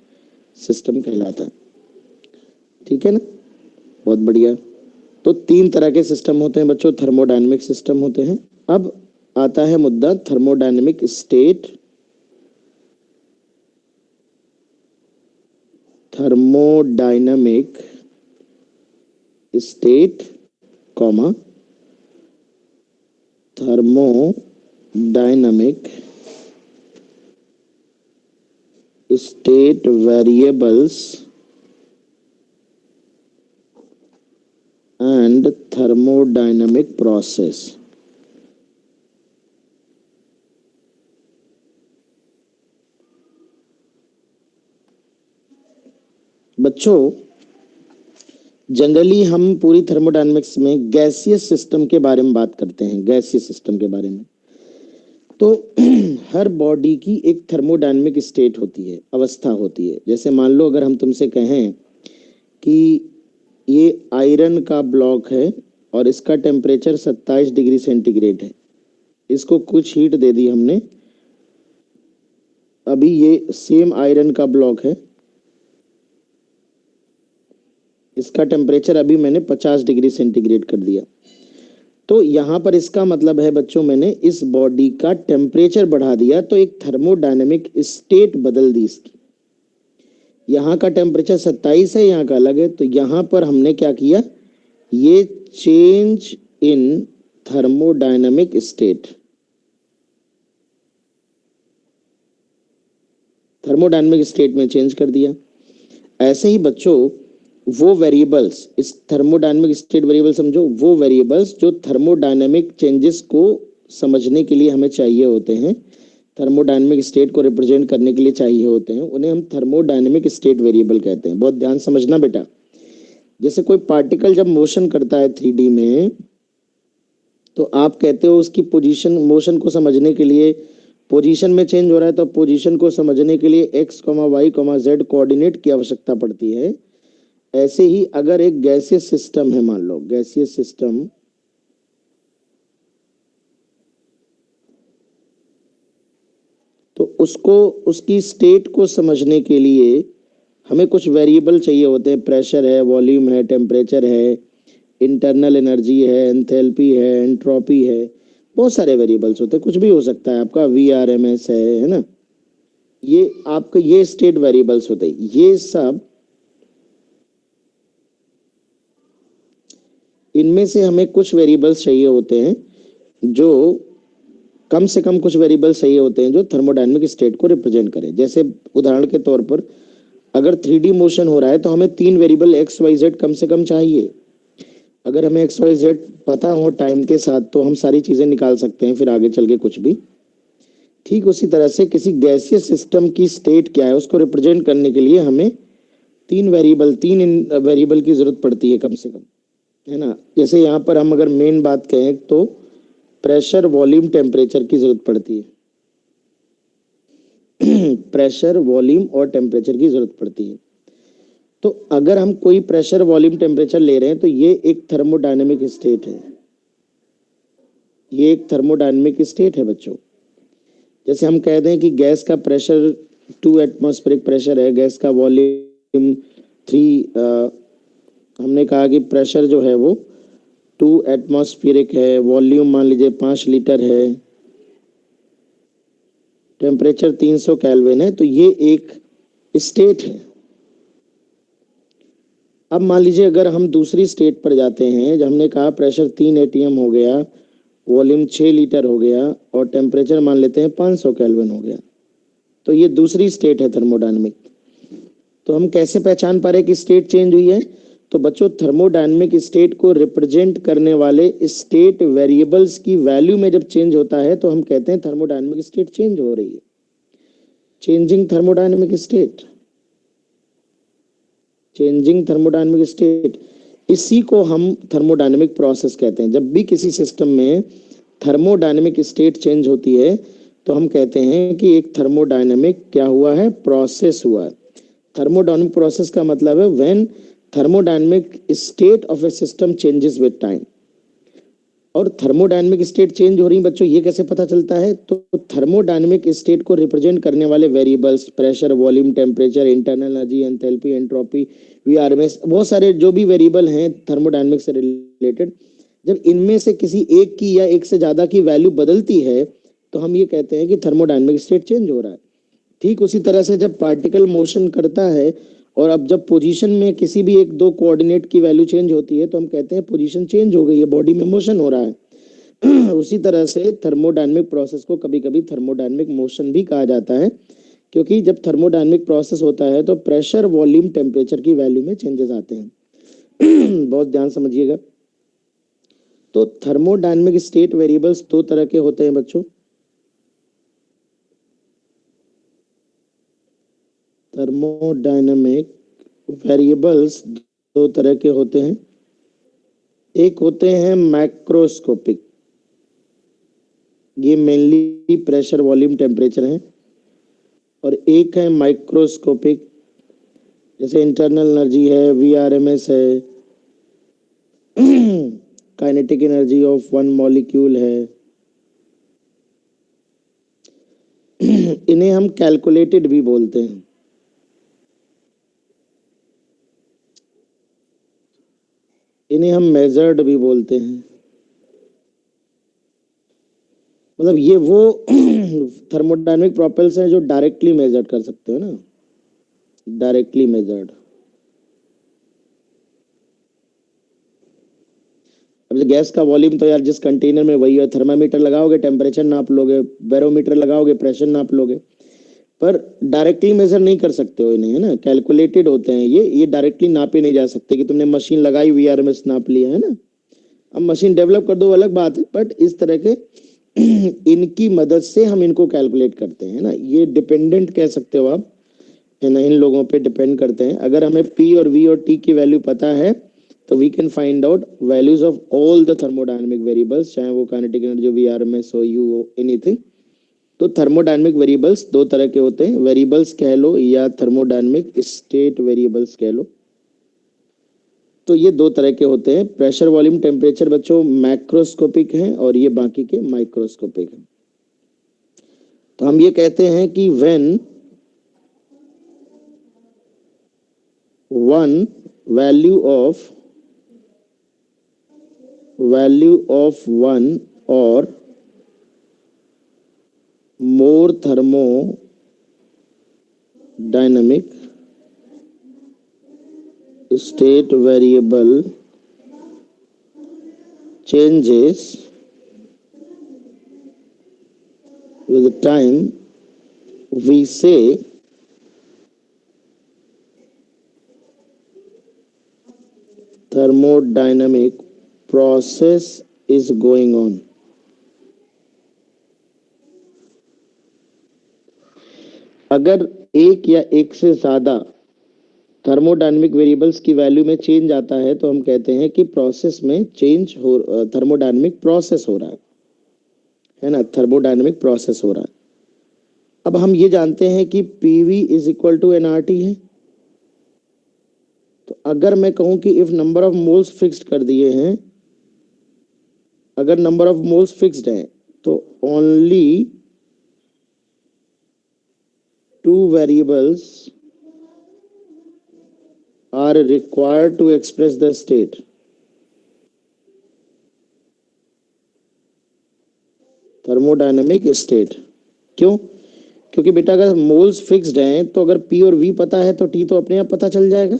S1: सिस्टम कहलाता है। ठीक है ना, बहुत बढ़िया। तो तीन तरह के सिस्टम होते हैं बच्चों, थर्मोडायनेमिक सिस्टम होते हैं। अब आता है मुद्दा thermodynamic state, thermodynamic state comma thermodynamic state variables and thermodynamic process। बच्चों जनरली हम पूरी थर्मोडायनेमिक्स में गैसियस सिस्टम के बारे में बात करते हैं, गैसियस सिस्टम के बारे में। तो हर बॉडी की एक थर्मोडायनेमिक स्टेट होती है, अवस्था होती है। जैसे मान लो अगर हम तुमसे कहें कि ये आयरन का ब्लॉक है और इसका टेम्परेचर 27 डिग्री सेंटीग्रेड है, इसको कुछ हीट दे दी हमने, अभी ये सेम आयरन का ब्लॉक है, इसका टेम्परेचर अभी मैंने 50 डिग्री सेंटीग्रेड कर दिया। तो यहां पर इसका मतलब है बच्चों मैंने इस बॉडी का टेम्परेचर बढ़ा दिया, तो एक थर्मोडायनेमिक स्टेट बदल दी इसकी। यहाँ का टेम्परेचर 27 है, यहाँ का अलग है, तो यहाँ पर हमने क्या किया, ये change in thermodynamic state, thermodynamic state में चेंज कर दिया। ऐसे ही बच्चों वो वेरिएबल्स, इस थर्मोडायनेमिक स्टेट वेरिएबल समझो, वो वेरिएबल्स जो थर्मोडायनेमिक चेंजेस को समझने के लिए हमें चाहिए होते हैं, थर्मोडायनेमिक स्टेट को रिप्रेजेंट करने के लिए चाहिए होते हैं, उन्हें हम थर्मोडायनेमिक स्टेट वेरिएबल कहते हैं। बहुत ध्यान समझना बेटा। जैसे कोई पार्टिकल जब मोशन करता है 3D में, तो आप कहते हो उसकी पोजीशन, मोशन को समझने के लिए पोजीशन में चेंज हो रहा है, तो पोजीशन को समझने के लिए x, y, z कोऑर्डिनेट की आवश्यकता पड़ती है। ऐसे ही अगर एक गैसियस सिस्टम है, मान लो गैसियस सिस्टम, तो उसको, उसकी स्टेट को समझने के लिए हमें कुछ वेरिएबल चाहिए होते हैं। प्रेशर है, वॉल्यूम है, टेम्परेचर है, इंटरनल एनर्जी है, एंथैल्पी है, एंट्रोपी है, बहुत सारे वेरिएबल्स होते हैं, कुछ भी हो सकता है आपका, VRMS है ना, ये आपके ये स्टेट वेरिएबल्स होते हैं। ये सब, इनमें से हमें कुछ वेरिएबल्स चाहिए होते हैं, जो कम से कम कुछ वेरिएबल्स चाहिए होते हैं जो थर्मोडायनेमिक स्टेट को रिप्रेजेंट करें। जैसे उदाहरण के तौर पर अगर 3D मोशन हो रहा है तो हमें 3 वेरिएबल x, y, z कम से कम चाहिए। अगर हमें x, y, z पता हो टाइम के साथ तो हम सारी चीजें निकाल सकते हैं फिर आगे चल के कुछ भी। ठीक उसी तरह से किसी गैसियस सिस्टम की स्टेट क्या है उसको रिप्रेजेंट करने के लिए हमें 3 वेरिएबल की जरूरत पड़ती है कम से कम, है ना। जैसे यहाँ पर हम अगर मेन बात कहें तो प्रेशर, वॉल्यूम, टेम्परेचर की जरूरत पड़ती है। प्रेशर, वॉल्यूम और टेम्परेचर की जरूरत पड़ती है। तो अगर हम कोई प्रेशर, वॉल्यूम, टेम्परेचर ले रहे हैं तो ये एक थर्मोडायनेमिक स्टेट है, ये एक थर्मोडायनेमिक स्टेट है बच्चों। जैसे हम कह दें कि गैस का प्रेशर 2 एटमॉस्फेरिक प्रेशर है, गैस का वॉल्यूम 3, हमने कहा कि प्रेशर जो है वो 2 एटमॉस्फेरिक है, वॉल्यूम मान लीजिए 5 लीटर है, टेम्परेचर 300 केल्विन है, तो ये एक स्टेट है। अब मान लीजिए अगर हम दूसरी स्टेट पर जाते हैं, जब हमने कहा प्रेशर 3 atm हो गया, वॉल्यूम 6 लीटर हो गया और टेम्परेचर मान लेते हैं 500 केल्विन हो गया, तो ये दूसरी स्टेट है थर्मोडायनेमिक। तो हम कैसे पहचान पा रहे कि स्टेट चेंज हुई है, तो बच्चों थर्मोडायनेमिक स्टेट को रिप्रेजेंट करने वाले स्टेट वेरिएबल्स की वैल्यू में जब चेंज होता है तो हम कहते हैं थर्मोडायनेमिक स्टेट चेंज हो रही है, changing thermodynamic state, changing thermodynamic state. इसी को हम थर्मोडायनेमिक प्रोसेस कहते हैं। जब भी किसी सिस्टम में थर्मोडायनेमिक स्टेट चेंज होती है तो हम कहते हैं कि एक थर्मोडायनेमिक क्या हुआ है, प्रोसेस हुआ है। थर्मोडायनेमिक प्रोसेस का मतलब है when thermodynamic state of A system changes with time. और थर्मोडायनेमिक स्टेट चेंज हो रही है बच्चों, ये कैसे पता चलता है? तो थर्मोडायनेमिक स्टेट को रिप्रेजेंट करने वाले variables, pressure, volume, temperature, internal energy, enthalpy, entropy, VRMS, बहुत सारे जो भी वेरिएबल हैं थर्मोडायनेमिक से रिलेटेड, जब इनमें से किसी एक की या एक से ज्यादा की वैल्यू बदलती है तो हम ये कहते हैं कि थर्मोडायनेमिक स्टेट चेंज हो रहा है। ठीक उसी तरह से जब पार्टिकल मोशन करता है और अब जब पोजीशन में किसी भी एक दो कोऑर्डिनेट की वैल्यू चेंज होती है तो हम कहते हैं पोजीशन चेंज हो गई है, बॉडी में मोशन हो रहा है। उसी तरह से थर्मोडायनेमिक प्रोसेस को कभी कभी थर्मोडायनेमिक मोशन भी कहा जाता है, क्योंकि जब थर्मोडायनेमिक प्रोसेस होता है तो प्रेशर, वॉल्यूम, टेम्परेचर की वैल्यू में चेंजेस आते हैं। बहुत ध्यान समझिएगा। तो थर्मोडायनेमिक स्टेट वेरिएबल्स दो तरह के होते हैं बच्चों। थर्मोडायनेमिक वेरिएबल्स दो तरह के होते हैं। एक होते हैं मैक्रोस्कोपिक, ये मेनली प्रेशर, वॉल्यूम, टेम्परेचर हैं। और एक है माइक्रोस्कोपिक, जैसे इंटरनल एनर्जी है, वीआरएमएस है, kinetic energy of one molecule है। इन्हें हम कैलकुलेटेड भी बोलते हैं। इन्हें हम मेजर्ड भी बोलते हैं। मतलब ये वो थर्मोडायनेमिक प्रॉपर्टीज हैं जो डायरेक्टली मेजर कर सकते हो ना, डायरेक्टली मेजर्ड। अब गैस का वॉल्यूम तो यार जिस कंटेनर में वही है, थर्मामीटर लगाओगे टेम्परेचर नाप लोगे, बैरोमीटर लगाओगे प्रेशर नाप लोगे, पर डायरेक्टली मेजर नहीं कर सकते हो इन्हें, है ना, कैलकुलेटेड होते हैं ये डायरेक्टली नापे नहीं जा सकते कि तुमने मशीन लगाई वीआरएमएस नाप लिया, है ना। अब मशीन डेवलप कर दो अलग बात है, बट इस तरह के इनकी मदद से हम इनको कैलकुलेट करते हैं ना। ये डिपेंडेंट कह सकते हो आप, है ना, इन लोगों पे डिपेंड करते हैं। अगर हमें पी और वी और टी की वैल्यू पता है तो we can find out values of all the thermodynamic variables, चाहे वो काइनेटिक एनर्जी, वीआरएमएस हो, यू हो, एनीथिंग। तो थर्मोडायनेमिक वेरिएबल्स दो तरह के होते हैं, वेरिएबल्स कह लो या थर्मोडायनेमिक स्टेट वेरिएबल्स कह लो। तो ये दो तरह के होते हैं। प्रेशर, वॉल्यूम, टेम्परेचर बच्चों मैक्रोस्कोपिक हैं और ये बाकी के माइक्रोस्कोपिक हैं। तो हम ये कहते हैं कि when one value of one और more thermodynamic state variable changes with time, we say thermodynamic process is going on. अगर एक या एक से ज्यादा थर्मोडायनेमिक वेरिएबल्स की वैल्यू में चेंज आता है तो हम कहते हैं कि प्रोसेस में चेंज हो, थर्मोडायनेमिक प्रोसेस हो रहा है ना, थर्मोडायनेमिक प्रोसेस हो रहा है। अब हम ये जानते हैं कि PV is equal to NRT है। तो अगर मैं कहूं कि if number of moles fixed कर दिए हैं, अगर नंबर ऑफ मोल्स फिक्स्ड है तो only two variables are required to express the state. Thermodynamic state. क्यों? क्योंकि बेटा अगर मोल्स फिक्स्ड हैं तो अगर पी और वी पता है तो टी तो अपने आप पता चल जाएगा।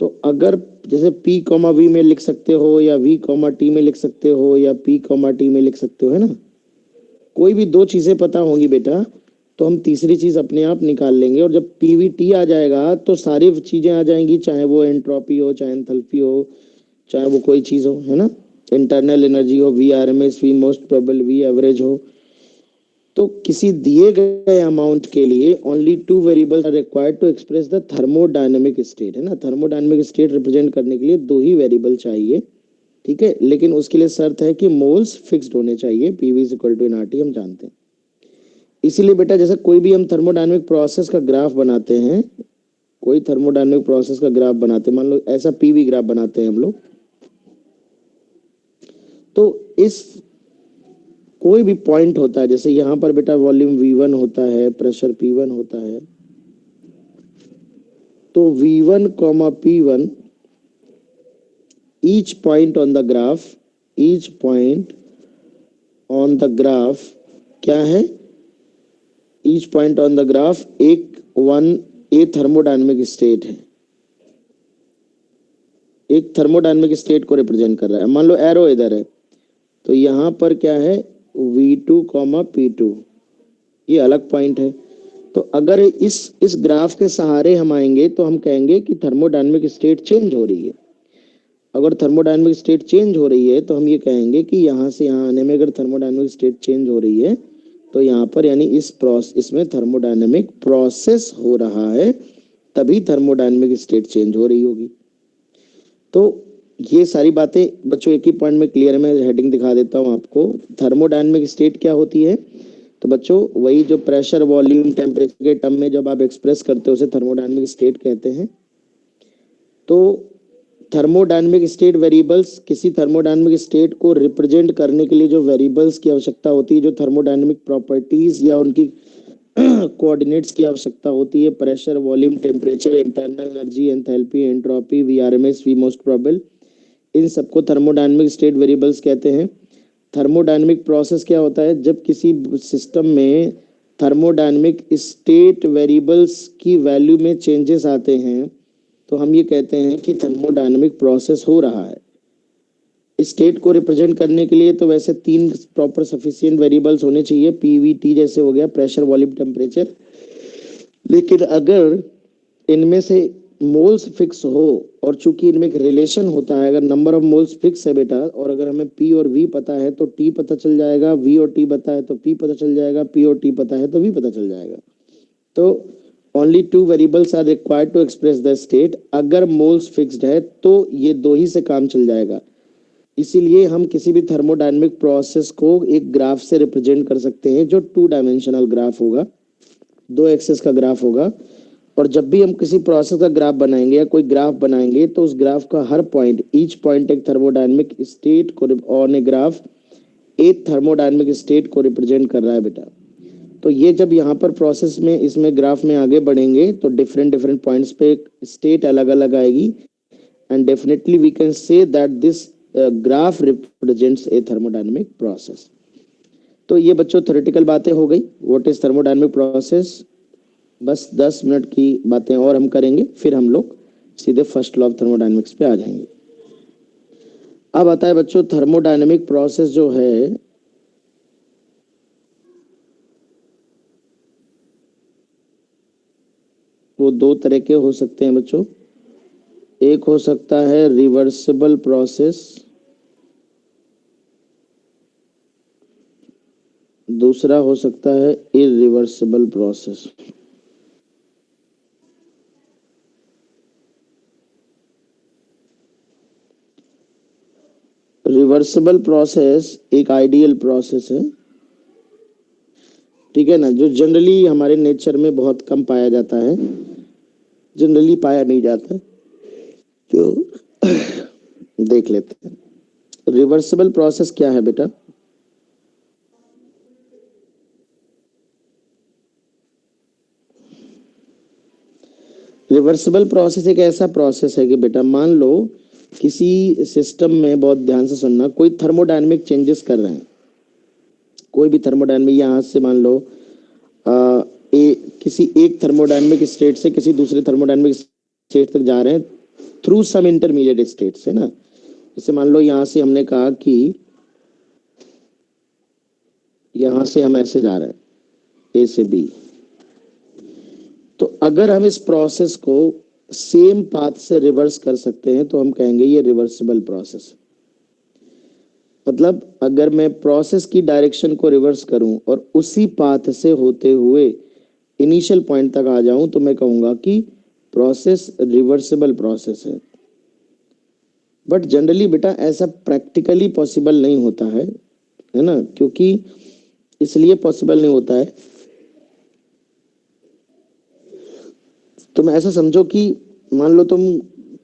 S1: तो अगर जैसे पी कॉमा वी में लिख सकते हो या वी कॉमा टी में लिख सकते हो या पी कॉमा टी में लिख सकते हो, है ना, कोई भी दो चीजें पता होंगी बेटा तो हम तीसरी चीज अपने आप निकाल लेंगे, और जब पीवीटी आ जाएगा तो सारी चीजें आ जाएंगी, चाहे वो एंट्रोपी हो, चाहे एंथैल्पी हो, चाहे वो कोई चीज हो, है ना, इंटरनल एनर्जी हो, V RMS, V most probable, V average हो। तो किसी दिए गए अमाउंट के लिए only two variables are required to express the thermodynamic state, है ना, थर्मोडायनेमिक स्टेट रिप्रेजेंट करने के लिए दो ही वेरिएबल चाहिए, ठीक है, लेकिन उसके लिए शर्त है कि मोल्स फिक्स्ड होने चाहिए, PV is equal to NRT, हम जानते हैं। इसीलिए बेटा जैसे कोई भी हम थर्मोडायनेमिक प्रोसेस का ग्राफ बनाते हैं, कोई थर्मोडायनेमिक प्रोसेस का ग्राफ बनाते हैं, मान लो ऐसा पीवी ग्राफ बनाते हैं हम लोग, तो इस कोई भी पॉइंट होता है, जैसे यहाँ पर बेटा वॉल्यूम V1 होता है, प्रेशर P1 होता है, तो V1 comma P1, each point on the graph, each point on the graph क्या है, each point on the graph A thermodynamic state है, एक थर्मोडायनेमिक स्टेट को रिप्रेजेंट कर रहा है। मान लो एरो इधर है, तो यहाँ पर क्या है, V2 कॉमा P2, ये अलग पॉइंट है। तो अगर इस ग्राफ के सहारे हम आएंगे तो हम कहेंगे कि थर्मोडायनेमिक स्टेट चेंज हो रही है। अगर थर्मोडायनेमिक स्टेट चेंज हो रही है तो हम ये कहेंगे कि यहाँ से यहाँ आने में अगर थर्मोडायनेमिक स्टेट चेंज हो रही है तो यहाँ पर यानी इसमें थर्मोडायनेमिक प्रोसेस हो रहा है, तभी थर्मोडायनेमिक स्टेट चेंज हो रही होगी। तो ये सारी बातें बच्चों एक ही पॉइंट में क्लियर है, मैं हेडिंग दिखा देता हूँ आपको। थर्मोडायनेमिक स्टेट क्या होती है, तो बच्चों वही जो प्रेशर, वॉल्यूम, टेम्परेचर के टर्म में जब आप एक्सप्रेस करते हो उसे थर्मोडायनेमिक स्टेट कहते हैं। तो थर्मोडायनेमिक स्टेट वेरिएबल्स, किसी थर्मोडायनेमिक स्टेट को रिप्रेजेंट करने के लिए जो वेरिएबल्स की आवश्यकता होती है, जो थर्मोडायनेमिक प्रॉपर्टीज या उनकी कोऑर्डिनेट्स की आवश्यकता होती है, pressure, volume, temperature, internal energy, enthalpy, entropy, V RMS, V most probable, इन सबको थर्मोडायनेमिक स्टेट वेरिएबल्स कहते हैं। थर्मोडायनेमिक प्रोसेस क्या होता है, जब किसी सिस्टम में थर्मोडायनेमिक स्टेट वेरिएबल्स की वैल्यू में चेंजेस आते हैं तो हम ये कहते हैं कि थर्मोडायनेमिक प्रोसेस हो रहा है। स्टेट को रिप्रेजेंट करने के लिए तो वैसे तीन प्रॉपर सफिशिएंट वेरिएबल्स होने चाहिए, पीवीटी जैसे हो गया, प्रेशर, वॉल्यूम, टेम्परेचर। लेकिन अगर इनमें से मोल्स फिक्स हो, और चूंकि इनमें एक रिलेशन होता है, अगर नंबर ऑफ मोल्स फिक्स है बेटा, और अगर हमें पी और वी पता है तो टी पता चल जाएगा, वी और टी पता है तो पी पता चल जाएगा, पी और टी पता है तो वी पता चल जाएगा। तो only two variables are required to express the state. अगर मोल्स फिक्स्ड है तो ये दो ही से काम चल जाएगा। इसीलिए हम किसी भी थर्मोडायनेमिक प्रोसेस को एक ग्राफ से रिप्रेजेंट कर सकते हैं, जो टू डायमेंशनल ग्राफ होगा, दो एक्सेस का ग्राफ होगा। और जब भी हम किसी प्रोसेस का ग्राफ बनाएंगे या कोई ग्राफ बनाएंगे तो उस ग्राफ का हर पॉइंट, ईच पॉइंट एक थर्मोडायनेमिक स्टेट को, ऑन ए ग्राफ एक थर्मोडायनेमिक स्टेट को रिप्रेजेंट कर रहा है बेटा। तो ये जब यहाँ पर प्रोसेस में, इसमें ग्राफ में आगे बढ़ेंगे तो डिफरेंट डिफरेंट पॉइंट्स पे स्टेट अलग अलग आएगी, and definitely we can say that this graph represents a thermodynamic process. तो ये बच्चों थ्योरेटिकल बातें हो गई, व्हाट इज थर्मोडायनेमिक प्रोसेस। बस 10 मिनट की बातें और हम करेंगे, फिर हम लोग सीधे फर्स्ट लॉ ऑफ थर्मोडायनेमिक्स पे आ जाएंगे। अब आता है बच्चों थर्मोडायनेमिक प्रोसेस जो है वो दो तरह के हो सकते हैं बच्चों। एक हो सकता है रिवर्सिबल प्रोसेस, दूसरा हो सकता है इरिवर्सिबल प्रोसेस। रिवर्सिबल प्रोसेस एक आइडियल प्रोसेस है, ठीक है ना, जो जनरली हमारे नेचर में बहुत कम पाया जाता है, जनरली पाया नहीं जाता, तो देख लेते हैं रिवर्सिबल प्रोसेस क्या है बेटा। रिवर्सिबल प्रोसेस एक ऐसा प्रोसेस है कि बेटा मान लो किसी सिस्टम में, बहुत ध्यान से सुनना, कोई थर्मोडायनेमिक चेंजेस कर रहे हैं, कोई भी थर्मोडायनेमिक, यहाँ से मान लो किसी एक थर्मोडायनेमिक स्टेट से किसी दूसरे थर्मोडायनेमिक स्टेट तक जा रहे हैं थ्रू सम इंटरमीडिएट स्टेट्स, है ना। जैसे मान लो यहाँ से हमने कहा कि यहाँ से हम ऐसे जा रहे हैं ए से बी, तो अगर हम इस प्रोसेस को सेम पाथ से रिवर्स कर सकते हैं तो हम कहेंगे ये रिवर्सिबल प्रोसेस। मतलब अगर मैं प्रोसेस की डायरेक्शन को रिवर्स करूं और उसी पाथ से होते हुए इनिशियल पॉइंट तक आ जाऊं तो मैं कहूंगा कि प्रोसेस रिवर्सिबल प्रोसेस है। बट जनरली बेटा ऐसा प्रैक्टिकली पॉसिबल नहीं होता है ना। क्योंकि इसलिए पॉसिबल नहीं होता है, तुम ऐसा समझो कि मान लो तुम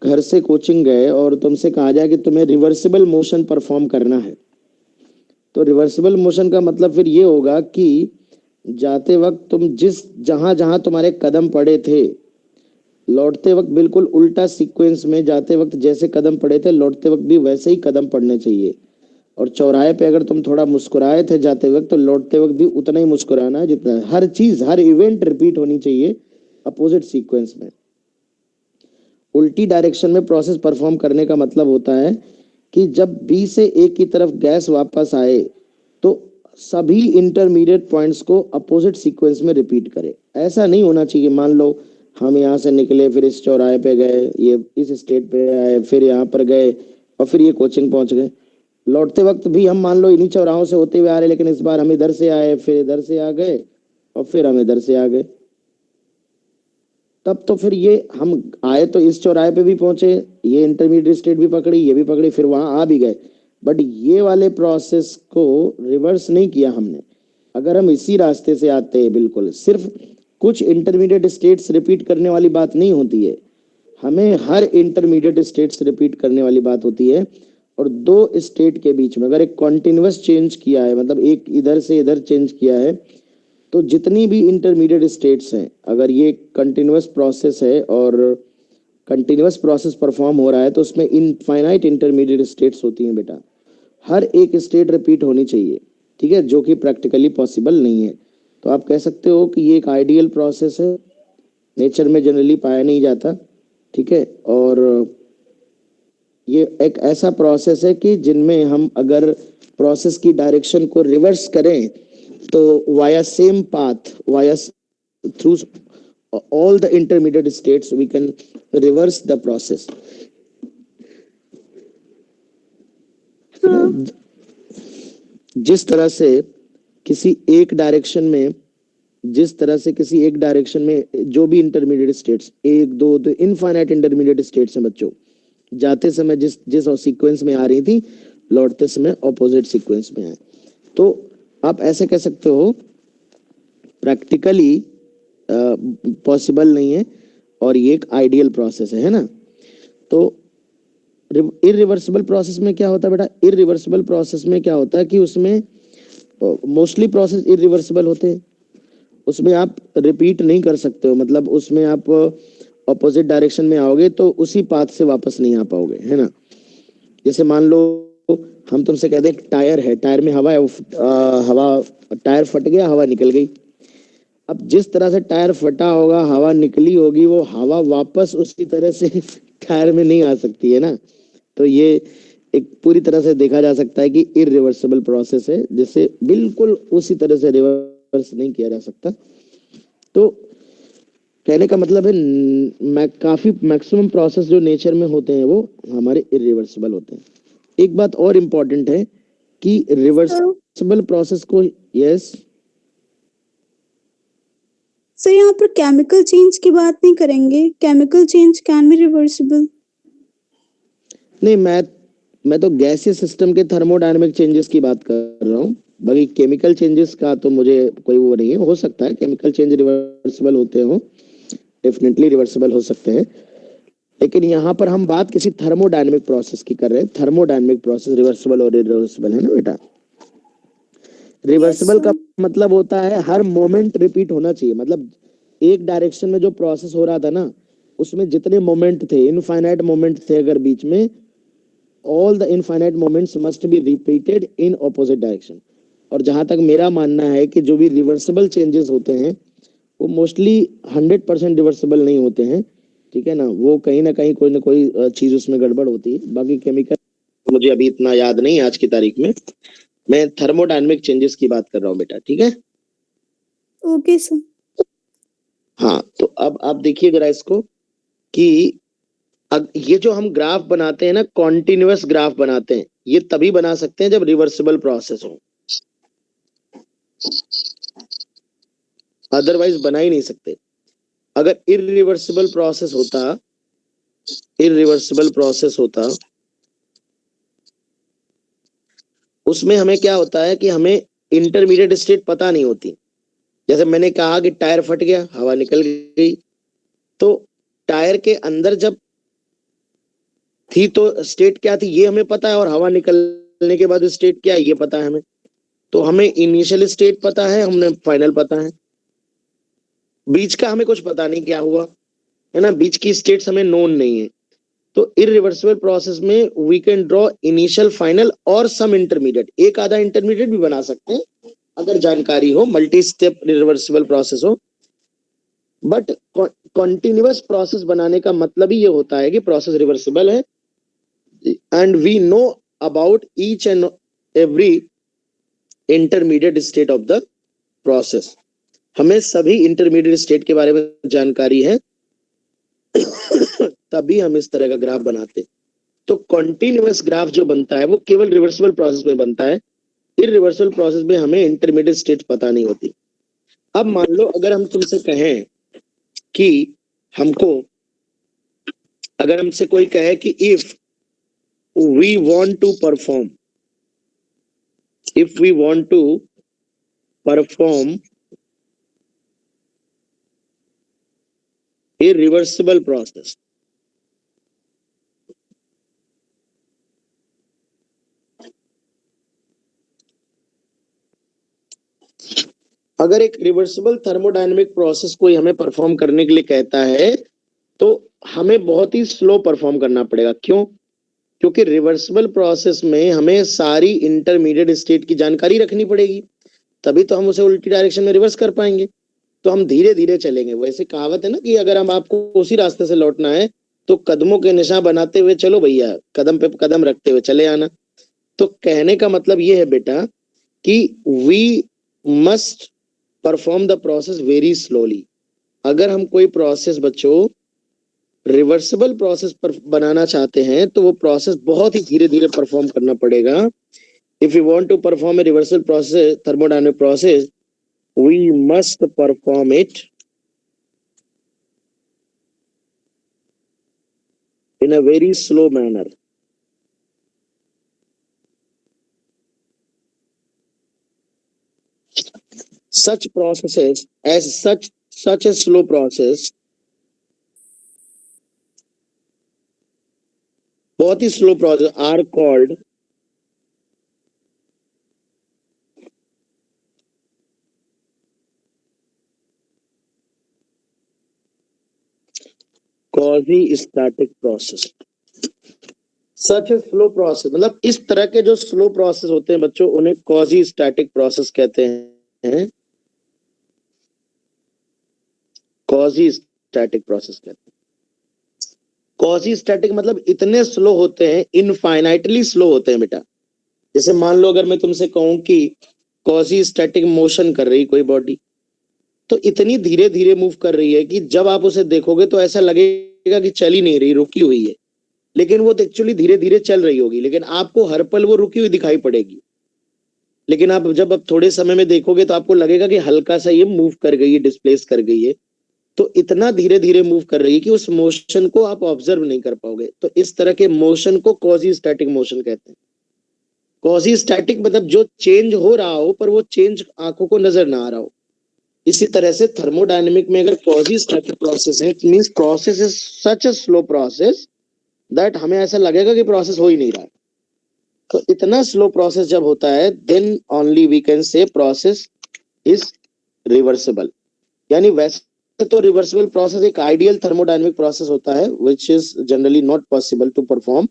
S1: घर से कोचिंग गए और तुमसे कहा जाए कि तुम्हें रिवर्सिबल मोशन परफॉर्म करना है, तो रिवर्सिबल मोशन का मतलब फिर ये होगा कि जाते वक्त तुम जहां जहां तुम्हारे कदम पड़े थे, लौटते वक्त बिल्कुल उल्टा सीक्वेंस में, जाते वक्त जैसे कदम पड़े थे लौटते वक्त भी वैसे ही कदम पड़ने चाहिए। और चौराहे पे अगर तुम थोड़ा मुस्कुराए थे जाते वक्त तो लौटते वक्त भी उतना ही मुस्कुराना है जितना, हर चीज हर इवेंट रिपीट होनी चाहिए अपोजिट सीक्वेंस में। उल्टी डायरेक्शन में प्रोसेस परफॉर्म करने का मतलब होता है कि जब बी से ए की तरफ गैस वापस आए तो सभी इंटरमीडिएट पॉइंट्स को अपोजिट सीक्वेंस में रिपीट करे। ऐसा नहीं होना चाहिए मान लो हम यहाँ से निकले फिर इस चौराहे पे गए, ये इस स्टेट पे आए, फिर यहाँ पर गए और फिर ये कोचिंग पहुंच गए, लौटते वक्त भी हम मान लो इन्हीं चौराहों से होते हुए आ रहे, लेकिन इस बार हम इधर से आए फिर इधर से आ गए और फिर हम इधर से आ गए। तब तो फिर ये हम आए तो इस चौराहे पे भी पहुंचे, ये इंटरमीडिएट स्टेट भी पकड़ी, ये भी पकड़ी, फिर वहां आ भी गए। बट ये वाले प्रोसेस को रिवर्स नहीं किया हमने। अगर हम इसी रास्ते से आते हैं, बिल्कुल सिर्फ कुछ इंटरमीडिएट स्टेट्स रिपीट करने वाली बात नहीं होती है, हमें हर इंटरमीडिएट स्टेट्स रिपीट करने वाली बात होती है। और दो स्टेट के बीच में अगर एक कॉन्टिन्यूअस चेंज किया है, मतलब एक इधर से इधर चेंज किया है, तो जितनी भी इंटरमीडिएट स्टेट्स हैं, अगर ये कंटिन्यूअस प्रोसेस है और कंटिन्यूअस प्रोसेस परफॉर्म हो रहा है तो उसमें इनफाइनाइट इंटरमीडिएट स्टेट्स होती हैं बेटा। हर एक स्टेट रिपीट होनी चाहिए, ठीक है, जो कि प्रैक्टिकली पॉसिबल नहीं है। तो आप कह सकते हो कि ये एक आइडियल प्रोसेस है, नेचर में जनरली पाया नहीं जाता, ठीक है। और ये एक ऐसा प्रोसेस है कि जिनमें हम अगर प्रोसेस की डायरेक्शन को रिवर्स करें तो via same path, via through all the intermediate states we can reverse the process. जिस तरह से किसी एक डायरेक्शन में जो भी इंटरमीडिएट स्टेट्स, एक दो तो इनफाइनाइट इंटरमीडिएट स्टेट्स हैं बच्चों, जाते समय जिस जिस सीक्वेंस में आ रही थी लौटते समय ऑपोजिट सीक्वेंस में आए। तो आप ऐसे कह सकते हो प्रैक्टिकली पॉसिबल नहीं है और ये एक आइडियल प्रोसेस है ना। तो इरिवर्सिबल प्रोसेस में क्या होता है बेटा, इरिवर्सिबल प्रोसेस में क्या होता है कि उसमें मोस्टली प्रोसेस इरिवर्सिबल होते हैं, उसमें आप रिपीट नहीं कर सकते हो, मतलब उसमें आप ऑपोजिट डायरेक्शन में आओगे तो उसी पाथ से वापस नहीं आ पाओगे, है ना। जैसे मान लो हम तुमसे कहते हैं टायर है, टायर में हवा है, टायर फट गया, हवा निकल गई। अब जिस तरह से टायर फटा होगा, हवा निकली होगी, वो हवा वापस उसी तरह से टायर में नहीं आ सकती है ना। तो ये एक पूरी तरह से देखा जा सकता है कि इरिवर्सिबल प्रोसेस है, जिसे बिल्कुल उसी तरह से रिवर्स नहीं किया जा सकता। तो कहने का मतलब है काफी मैक्सिमम प्रोसेस जो नेचर में होते हैं वो हमारे इरिवर्सिबल होते हैं। एक बात और इम्पोर्टेंट है कि रिवर्सिबल प्रोसेस को, यस
S2: सर, यहाँ पर केमिकल चेंज की बात नहीं करेंगे? Chemical change can be reversible?
S1: नहीं, मैं तो गैसियस सिस्टम के थर्मोडायनामिक चेंजेस की बात कर रहा हूँ। बाकी केमिकल चेंजेस का तो मुझे कोई वो नहीं है, हो सकता है केमिकल चेंज रिवर्सिबल होते हो, डेफिनेटली रिवर्सिबल हो सकते हैं, लेकिन यहाँ पर हम बात किसी थर्मोडायनामिक प्रोसेस की कर रहे हैं। थर्मोडायनामिक प्रोसेस रिवर्सिबल और इरिवर्सिबल है ना बेटा। रिवर्सिबल का मतलब होता है हर मोमेंट रिपीट होना चाहिए, मतलब एक डायरेक्शन में जो प्रोसेस हो रहा था ना उसमें जितने मोमेंट थे, इनफाइनाइट मोमेंट थे अगर बीच में, all the infinite moments must be repeated in opposite direction. और जहां तक मेरा मानना है कि जो भी रिवर्सिबल चेंजेस होते हैं वो मोस्टली 100% रिवर्सिबल नहीं होते हैं, ठीक है ना। वो कहीं ना कहीं कोई ना कोई चीज उसमें गड़बड़ होती है। बाकी केमिकल मुझे अभी इतना याद नहीं आज की तारीख में, मैं थर्मोडायनामिक चेंजेस की बात कर रहा हूँ बेटा, ठीक है।
S2: Okay sir.
S1: हाँ, तो अब आप देखिए जरा इसको कि ये जो हम ग्राफ बनाते हैं ना, कॉन्टिन्यूअस ग्राफ बनाते हैं, ये तभी बना सकते हैं जब रिवर्सिबल प्रोसेस हो, अदरवाइज बना ही नहीं सकते। अगर इरिवर्सिबल प्रोसेस होता उसमें हमें क्या होता है कि हमें इंटरमीडिएट स्टेट पता नहीं होती। जैसे मैंने कहा कि टायर फट गया, हवा निकल गई, तो टायर के अंदर जब थी तो स्टेट क्या थी ये हमें पता है, और हवा निकलने के बाद स्टेट क्या है ये पता है हमें। तो हमें इनिशियल स्टेट पता है, हमने फाइनल पता है, बीच का हमें कुछ पता नहीं क्या हुआ, है ना, बीच की स्टेट्स हमें नोन नहीं है। तो इरिवर्सिबल प्रोसेस में we can draw initial, final और सम इंटरमीडिएट, एक आधा इंटरमीडिएट भी बना सकते हैं अगर जानकारी हो, मल्टी स्टेप रिवर्सिबल प्रोसेस हो। बट कॉन्टिन्यूअस प्रोसेस बनाने का मतलब ही ये होता है कि प्रोसेस रिवर्सिबल है, and we know about each and every intermediate state of the process. हमें सभी इंटरमीडिएट स्टेट के बारे में जानकारी है तभी हम इस तरह का ग्राफ बनाते हैं। तो कॉन्टिन्यूअस ग्राफ जो बनता है वो केवल रिवर्सिबल प्रोसेस में बनता है, इरिवर्सिबल प्रोसेस में हमें इंटरमीडिएट स्टेट पता नहीं होती। अब मान लो अगर हम तुमसे कहें कि हमको, अगर हमसे कोई कहे कि if we want to perform a reversible process, अगर एक रिवर्सिबल थर्मोडायनेमिक प्रोसेस कोई हमें परफॉर्म करने के लिए कहता है तो हमें बहुत ही स्लो परफॉर्म करना पड़ेगा। क्यों? क्योंकि रिवर्सिबल प्रोसेस में हमें सारी इंटरमीडिएट स्टेट की जानकारी रखनी पड़ेगी, तभी तो हम उसे उल्टी डायरेक्शन में रिवर्स कर पाएंगे। तो हम धीरे धीरे चलेंगे। वैसे कहावत है ना कि अगर हम आपको उसी रास्ते से लौटना है तो कदमों के निशान बनाते हुए चलो भैया, कदम पे कदम रखते हुए चले आना। तो कहने का मतलब ये है बेटा कि we must perform the process very slowly. अगर हम कोई प्रोसेस बच्चों रिवर्सिबल प्रोसेस पर बनाना चाहते हैं तो वो प्रोसेस बहुत ही धीरे धीरे परफॉर्म करना पड़ेगा। If you want to perform a reversible process, thermodynamic process, we must perform it in a very slow manner. Such processes, as such a slow process, बहुत ही slow process are called quasi-static process. Such a slow process, मतलब इस तरह के जो slow process होते हैं बच्चों उन्हें क्वाजी स्टैटिक प्रोसेस कहते हैं। क्वाजी स्टैटिक प्रोसेस कहते हैं। क्वाजी स्टैटिक मतलब इतने स्लो होते हैं, इनफाइनाइटली स्लो होते हैं बेटा। जैसे मान लो अगर मैं तुमसे कहूं कि क्वाजी स्टैटिक मोशन कर रही कोई बॉडी, तो इतनी धीरे धीरे मूव कर रही है कि जब आप उसे देखोगे तो ऐसा लगेगा कि चल ही नहीं रही, रुकी हुई है, लेकिन वो एक्चुअली धीरे धीरे चल रही होगी, लेकिन आपको हर पल वो रुकी हुई दिखाई पड़ेगी। लेकिन आप जब अब थोड़े समय में देखोगे तो आपको लगेगा कि हल्का सा ये मूव कर गई है, डिस्प्लेस कर गई है। तो इतना धीरे धीरे मूव कर रही है कि उस मोशन को आप ऑब्जर्व नहीं कर पाओगे। तो इस तरह के मोशन को क्वाजी स्टैटिक मोशन कहते हैं। क्वाजी स्टैटिक मतलब जो चेंज हो रहा हो पर वो चेंज आंखों को नजर ना आ रहा हो। इसी तरह से थर्मोडायनेमिक में अगर क्वाजी स्टैटिक प्रोसेस है, it means process is such a slow process that हमें ऐसा लगेगा कि प्रोसेस हो ही नहीं रहा है। तो इतना स्लो प्रोसेस जब होता है then only we can say process is reversible. यानी वैसे तो रिवर्सिबल प्रोसेस एक आइडियल थर्मोडायनेमिक प्रोसेस होता है which is generally not possible to perform,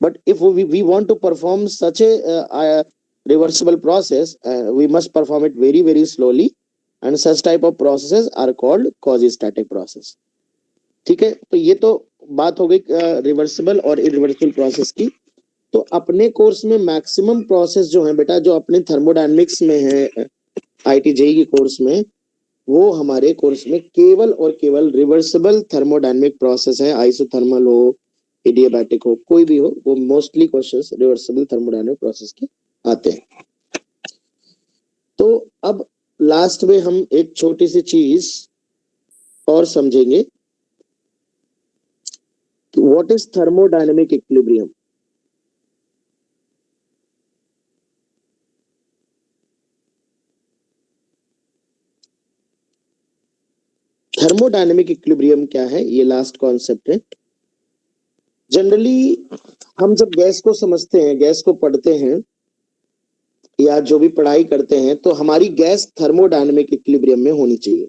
S1: but if we want to perform such a reversible process, we must perform it very very slowly, and such type of processes are called quasi-static process. ठीक है, तो ये तो बात हो गई reversible और irreversible process की। तो अपने कोर्स में मैक्सिमम प्रोसेस जो है बेटा, जो अपने थर्मोडायनेमिक्स में है आईटीजेई के कोर्स में, वो हमारे कोर्स में केवल और केवल रिवर्सिबल थर्मोडायनेमिक प्रोसेस है, आइसोथर्मल हो, एडियाबैटिक हो, कोई भी हो, वो mostly questions reversible thermodynamic process के आते हैं। तो अब लास्ट में हम एक छोटी सी चीज और समझेंगे, what is thermodynamic equilibrium. Thermodynamic equilibrium क्या है, ये लास्ट कॉन्सेप्ट है। जनरली हम जब गैस को समझते हैं, गैस को पढ़ते हैं या जो भी पढ़ाई करते हैं, तो हमारी गैस थर्मोडायनेमिक इक्विलिब्रियम में होनी चाहिए।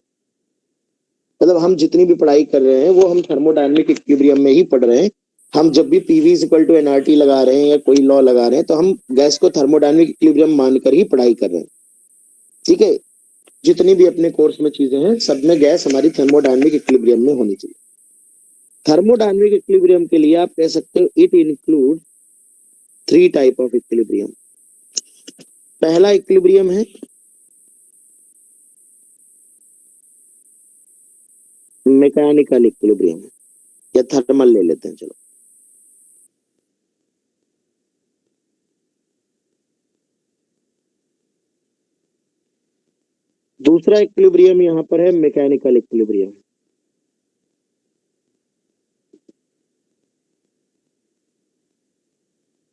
S1: मतलब हम जितनी भी पढ़ाई कर रहे हैं वो हम थर्मोडायनेमिक इक्विलिब्रियम में ही पढ़ रहे हैं। हम जब भी PV is equal to NRT लगा रहे हैं या कोई लॉ लगा रहे हैं, तो हम गैस को थर्मोडायनेमिक इक्विलिब्रियम मानकर ही पढ़ाई कर रहे हैं। ठीक है, जितनी भी अपने कोर्स में चीजें हैं, सब में गैस हमारी थर्मोडायनेमिक इक्विलिब्रियम में होनी चाहिए। थर्मोडायनेमिक इक्विलिब्रियम के लिए आप कह सकते हो it include 3 type of equilibrium. पहला इक्विलिब्रियम है मैकेनिकल इक्विलिब्रियम, या थर्मल ले लेते हैं चलो। दूसरा इक्विलिब्रियम यहां पर है मैकेनिकल इक्विलिब्रियम।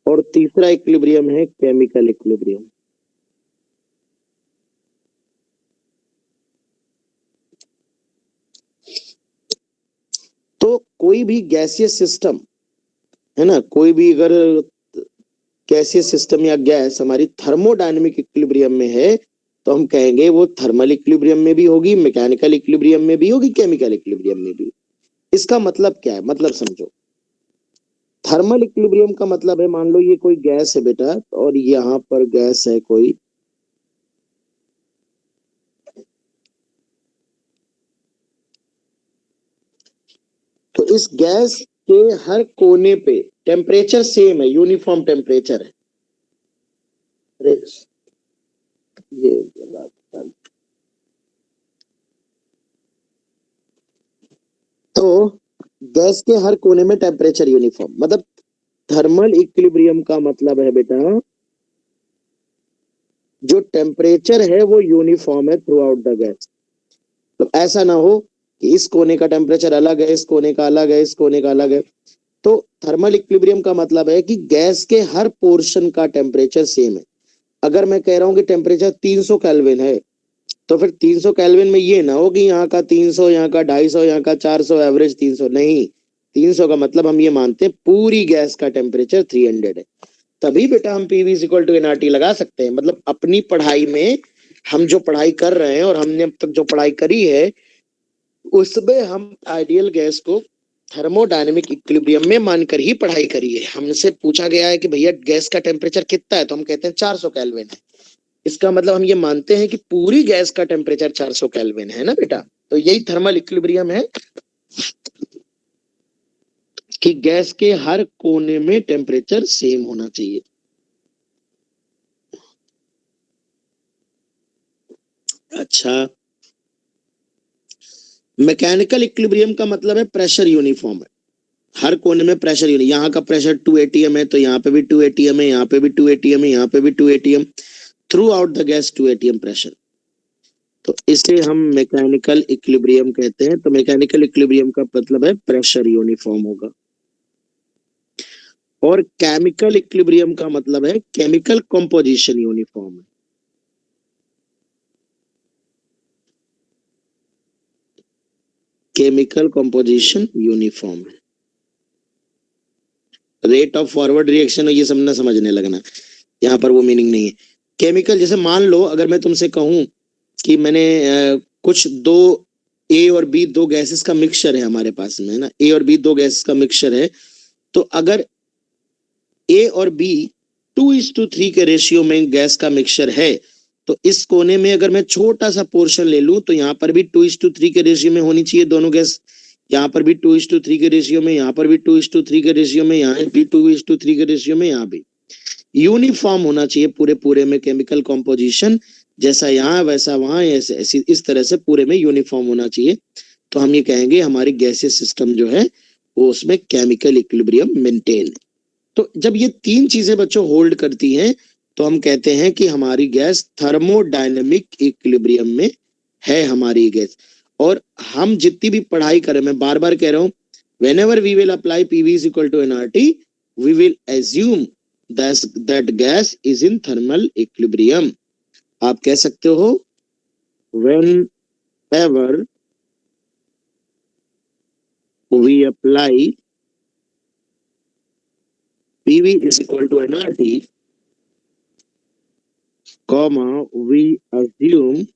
S1: और तीसरा इक्विलिब्रियम है केमिकल इक्विलिब्रियम। तो कोई भी गैसियस सिस्टम है ना, कोई भी अगर गैसियस सिस्टम या गैस हमारी थर्मोडायनेमिक इक्विलिब्रियम में है, तो हम कहेंगे वो थर्मल इक्विलिब्रियम में भी होगी, मैकेनिकल इक्विलिब्रियम में भी होगी, केमिकल इक्विलिब्रियम में भी। इसका मतलब क्या है, मतलब समझो। थर्मल इक्विलिब्रियम का मतलब है, मान लो ये कोई गैस है बेटा, और यहाँ पर गैस है कोई, तो इस गैस के हर कोने पे टेम्परेचर सेम है, यूनिफॉर्म टेम्परेचर है। ये तो गैस के हर कोने में टेम्परेचर यूनिफॉर्म, मतलब थर्मल इक्विलिब्रियम का मतलब है बेटा, जो टेम्परेचर है वो यूनिफॉर्म है थ्रू आउट द गैस। तो ऐसा ना हो कि इस कोने का टेम्परेचर अलग है, इस कोने का अलग है, इस कोने का अलग है। तो थर्मल इक्विलिब्रियम का मतलब है कि गैस के हर पोर्शन का टेम्परेचर सेम है। अगर मैं कह रहा हूं कि टेम्परेचर 300 केल्विन है, तो फिर 300 केल्विन में ये ना हो कि यहाँ का 300, यहाँ का 250, यहाँ का 400, एवरेज 300 नहीं। 300 का मतलब हम ये मानते हैं पूरी गैस का टेम्परेचर 300 है। तभी बेटा हम PV is equal to NRT लगा सकते हैं। मतलब अपनी पढ़ाई में हम जो पढ़ाई कर रहे हैं और हमने अब तक जो पढ़ाई करी है, उसमें हम आइडियल गैस को थर्मोडायनेमिक इक्विलिब्रियम में मानकर ही पढ़ाई करी है। हमसे पूछा गया है कि भैया गैस का टेम्परेचर कितना है, तो हम कहते हैं 400 केल्विन है। इसका मतलब हम ये मानते हैं कि पूरी गैस का टेम्परेचर 400 केल्विन है ना बेटा। तो यही थर्मल इक्विलिब्रियम है कि गैस के हर कोने में टेम्परेचर सेम होना चाहिए। अच्छा, मैकेनिकल इक्विलिब्रियम का मतलब है प्रेशर यूनिफॉर्म है, हर कोने में प्रेशर यूनिफॉर्म। यहाँ का प्रेशर 2 atm है, तो यहाँ पे भी 2 atm है, यहाँ पे भी 2 atm है, यहाँ पे भी 2 atm, through out the gas 2 atm pressure. तो इसे हम मैकेनिकल इक्विलिब्रियम कहते हैं। तो मैकेनिकल इक्विलिब्रियम का मतलब है प्रेशर यूनिफॉर्म होगा। और केमिकल इक्विलिब्रियम का मतलब है केमिकल कंपोजिशन यूनिफॉर्म है। केमिकल कंपोजिशन यूनिफॉर्म है। रेट ऑफ फॉरवर्ड रिएक्शन ये सब ना समझने लगना, यहाँ पर वो मीनिंग नहीं है। केमिकल, जैसे मान लो अगर मैं तुमसे कहूं कि मैंने कुछ दो ए और बी, दो गैसेस का मिक्सचर है हमारे पास में, है ना, ए और बी दो गैसेस का मिक्सचर है। तो अगर ए और बी 2:3 के रेशियो में गैस का मिक्सचर है, तो इस कोने में अगर मैं छोटा सा पोर्शन ले लूं, तो यहाँ पर भी 2:3 के रेशियो में होनी चाहिए दोनों गैस। यहाँ पर भी 2:3 के रेशियो में, यहाँ पर भी 2:3 के रेशियो में, यहाँ भी 2:3 के रेशियो में, यहाँ भी यूनिफॉर्म होना चाहिए पूरे पूरे में केमिकल कॉम्पोजिशन, जैसा यहाँ वैसा वहां, ऐसे ऐसी इस तरह से पूरे में यूनिफॉर्म होना चाहिए। तो हम ये कहेंगे हमारी गैसियस सिस्टम जो है वो उसमें केमिकल इक्विलिब्रियम मेंटेन। तो जब ये तीन चीजें बच्चों होल्ड करती हैं तो हम कहते हैं कि हमारी गैस थर्मोडायनेमिक इक्विलिब्रियम में है हमारी गैस। और हम जितनी भी पढ़ाई करें, मैं बार बार कह रहा हूं, whenever we will apply PV is equal to nRT, we will assume that gas is in thermal equilibrium. आप कह सकते हो whenever we apply PV is equal to nRT, comma, we assume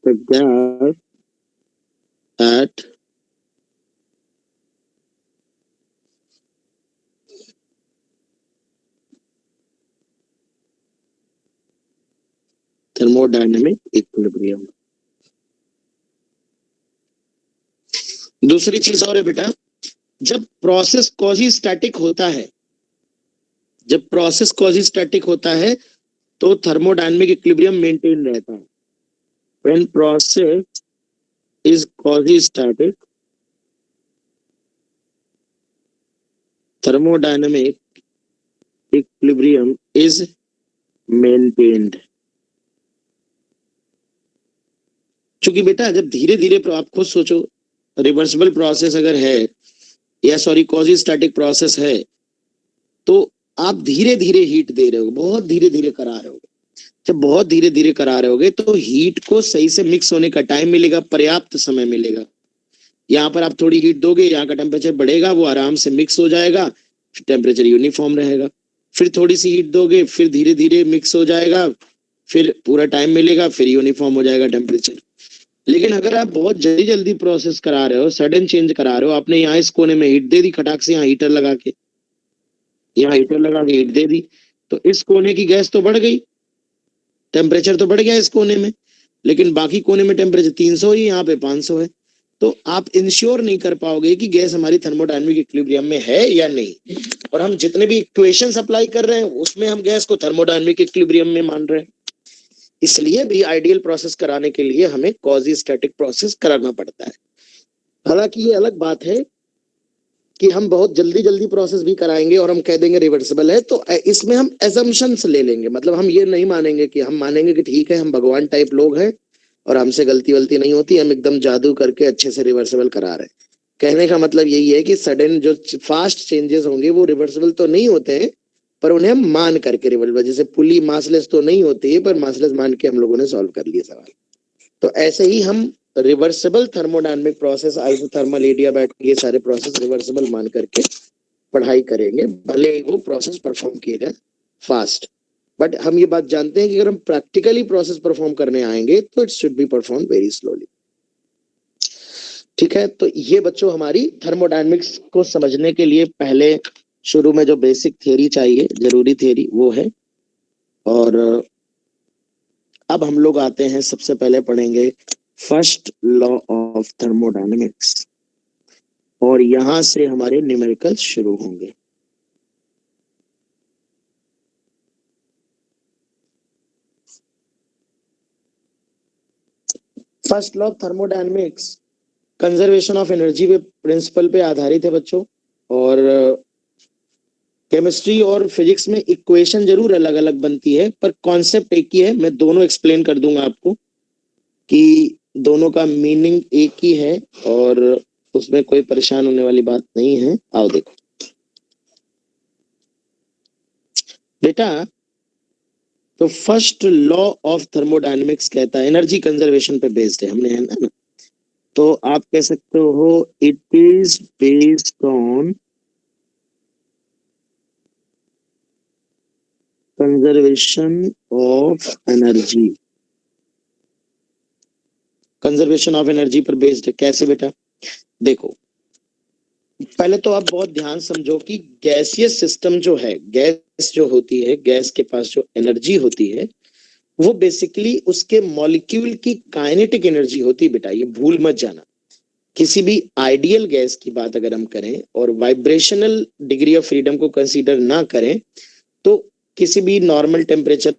S1: the gas at thermodynamic equilibrium. दूसरी चीज और है बेटा, जब प्रोसेस क्वाजी स्टैटिक होता है, जब प्रोसेस क्वाजी स्टैटिक होता है तो थर्मोडायनेमिक इक्विलिब्रियम मेंटेन रहता है। When process is quasi static, thermodynamic equilibrium is maintained. क्योंकि बेटा जब धीरे धीरे, आप खुद सोचो, रिवर्सिबल प्रोसेस अगर है या सॉरी क्वाजी स्टैटिक प्रोसेस है तो आप धीरे धीरे हीट दे रहे हो, बहुत धीरे धीरे करा रहे हो। जब बहुत धीरे धीरे करा रहे होगे तो हीट को सही से मिक्स होने का टाइम मिलेगा, पर्याप्त समय मिलेगा। यहाँ पर आप थोड़ी हीट दोगे, यहाँ का टेम्परेचर बढ़ेगा, वो आराम से मिक्स हो जाएगा, टेम्परेचर यूनिफॉर्म रहेगा। फिर थोड़ी सी हीट दोगे, फिर धीरे धीरे मिक्स हो जाएगा, फिर पूरा टाइम मिलेगा, फिर यूनिफॉर्म हो जाएगा टेम्परेचर। लेकिन अगर आप बहुत जल्दी जल्दी प्रोसेस करा रहे हो, सडन चेंज करा रहे हो, आपने यहाँ इस कोने में हीट दे दी, खटाक से यहाँ हीटर लगा के, यहाँ हीटर लगा के हीट दे दी, तो इस कोने की गैस तो बढ़ गई, टेम्परेचर तो बढ़ गया इस कोने में, लेकिन बाकी कोने में टेम्परेचर 300 ही, यहाँ पे 500 है। तो आप इंश्योर नहीं कर पाओगे कि गैस हमारी थर्मोडायनेमिक इक्विलिब्रियम में है या नहीं। और हम जितने भी इक्वेशंस अप्लाई कर रहे हैं उसमें हम गैस को थर्मोडायनेमिक इक्विलिब्रियम में मान रहे हैं। इसलिए भी आइडियल प्रोसेस कराने के लिए हमें क्वाजी स्टैटिक प्रोसेस कराना पड़ता है। हालांकि ये अलग बात है कि हम बहुत जल्दी जल्दी प्रोसेस भी कराएंगे और हम कह देंगे रिवर्सिबल है, तो इसमें हम एजम्पशंस ले लेंगे। मतलब हम ये नहीं मानेंगे कि, हम मानेंगे कि ठीक है हम भगवान टाइप लोग हैं और हमसे गलती वलती नहीं होती, हम एकदम जादू करके अच्छे से रिवर्सिबल करा रहे हैं। कहने का मतलब यही है कि सडन जो फास्ट चेंजेस होंगे वो रिवर्सिबल तो नहीं होते हैं, पर उन्हें हम मान करके रिवर्सिबल, जैसे पुली मासलेस तो नहीं होती है पर मासलेस मान के हम लोगों ने सॉल्व कर लिया सवाल। तो ऐसे ही हम reversible thermodynamic process, isothermal, adiabatic, ये सारे प्रोसेस रिवर्सिबल मान करके पढ़ाई करेंगे, भले ही वो प्रोसेस परफॉर्म किए जाए फास्ट। बट हम ये बात जानते हैं कि अगर हम प्रैक्टिकली प्रोसेस परफॉर्म करने आएंगे तो it should be perform very slowly. ठीक है, तो ये बच्चों हमारी थर्मोडायनेमिक्स को समझने के लिए पहले शुरू में जो बेसिक थ्योरी चाहिए, जरूरी थ्योरी, वो है। और अब हम लोग आते हैं, सबसे पहले पढ़ेंगे फर्स्ट लॉ ऑफ थर्मोडायनेमिक्स, और यहां से हमारे न्यूमेरिकल्स शुरू होंगे। First law of thermodynamics conservation of energy पे प्रिंसिपल पे आधारित है बच्चों। और केमिस्ट्री और फिजिक्स में इक्वेशन जरूर अलग अलग बनती है पर कॉन्सेप्ट एक ही है। मैं दोनों एक्सप्लेन कर दूंगा आपको कि दोनों का मीनिंग एक ही है और उसमें कोई परेशान होने वाली बात नहीं है। आओ देखो बेटा, तो फर्स्ट लॉ ऑफ थर्मोडायनेमिक्स कहता है, एनर्जी कंजर्वेशन पे बेस्ड है, हमने है ना, तो आप कह सकते हो it is based on conservation of energy. Conservation of energy पर बेस्ड है। कैसे बेटा? देखो पहले तो आप बहुत ध्यान समझो कि गैसियस सिस्टम जो है, गैस जो होती है, गैस के पास जो एनर्जी होती है वो बेसिकली उसके मॉलिक्यूल की काइनेटिक एनर्जी होती है बेटा, ये भूल मत जाना। किसी भी आइडियल गैस की बात अगर हम करें और वाइब्रेशनल डिग्री ऑफ फ्रीडम को कंसीडर ना करें तो किसी भी नॉर्मल टेम्परेचर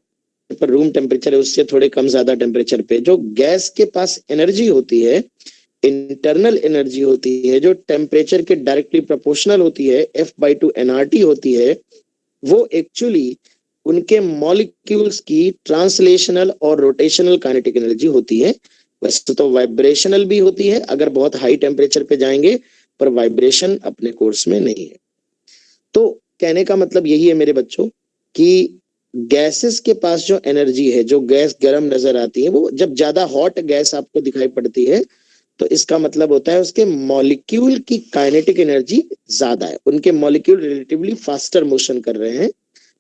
S1: पर, रूम टेम्परेचर है उससे थोड़े कम ज्यादा टेम्परेचर पे जो गैस के पास एनर्जी होती है, इंटरनल एनर्जी होती है, जो टेम्परेचर के डायरेक्टली प्रोपोर्शनल होती है, F/2 nRT होती है, वो एक्चुअली उनके मॉलिक्यूल्स की ट्रांसलेशनल और रोटेशनल काइनेटिक एनर्जी होती है। वैसे तो वाइब्रेशनल भी होती है अगर बहुत हाई टेम्परेचर पे जाएंगे, पर वाइब्रेशन अपने कोर्स में नहीं है। तो कहने का मतलब यही है मेरे बच्चों कि गैसेस के पास जो एनर्जी है, जो गैस गर्म नजर आती है, वो जब ज्यादा हॉट गैस आपको दिखाई पड़ती है तो इसका मतलब होता है उसके मॉलिक्यूल की काइनेटिक एनर्जी ज्यादा है, उनके मॉलिक्यूल रिलेटिवली फास्टर मोशन कर रहे हैं।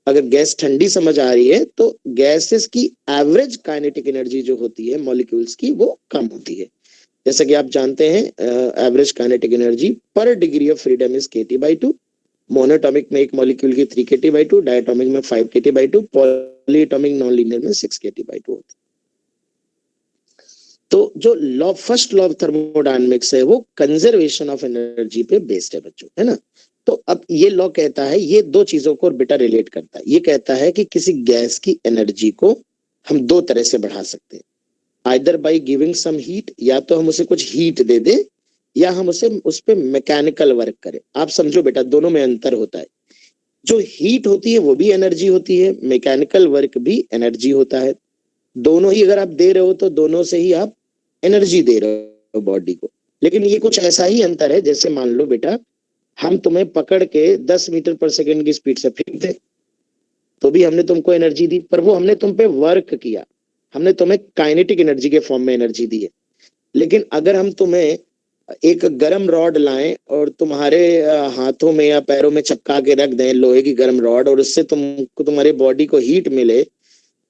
S1: अगर गैस ठंडी समझ आ रही है तो गैसेस की एवरेज काइनेटिक एनर्जी जो होती है मॉलिक्यूल्स की, वो कम होती है। जैसा कि आप जानते हैं, एवरेज काइनेटिक एनर्जी पर degree of freedom is kT/2। Monoatomic में एक मॉलिक्यूल की 3 kT/2, डायटोमिक में 5 kT/2, पॉलीएटॉमिक नॉन लीनियर में 6 kT/2 होती है। तो जो law, first law of thermodynamics है, वो कंजर्वेशन ऑफ एनर्जी पे बेस्ड है बच्चों, है ना। तो अब ये लॉ कहता है, ये दो चीजों को बेटा रिलेट करता है। ये कहता है कि किसी गैस की एनर्जी को हम दो तरह से बढ़ा सकते हैं, either by giving some heat, या तो हम उसे कुछ हीट दे दे, या हम उसे उस पर मैकेनिकल वर्क करें। आप समझो बेटा, दोनों में अंतर होता है। जो हीट होती है वो भी एनर्जी होती है, मैकेनिकल वर्क भी एनर्जी होता है। दोनों ही अगर आप दे रहे हो तो दोनों से ही आप एनर्जी दे रहे हो बॉडी को। लेकिन ये कुछ ऐसा ही अंतर है, जैसे मान लो बेटा हम तुम्हें पकड़ के 10 मीटर पर सेकंड की स्पीड से फेंक दे, तो भी हमने तुमको एनर्जी दी, पर वो हमने तुम पे वर्क किया, हमने तुम्हें काइनेटिक एनर्जी के फॉर्म में एनर्जी दी है। लेकिन अगर हम तुम्हें एक गर्म रॉड लाएं और तुम्हारे हाथों में या पैरों में चपका के रख दें लोहे की गर्म रॉड, और उससे तुमको तुम्हारे बॉडी को हीट मिले,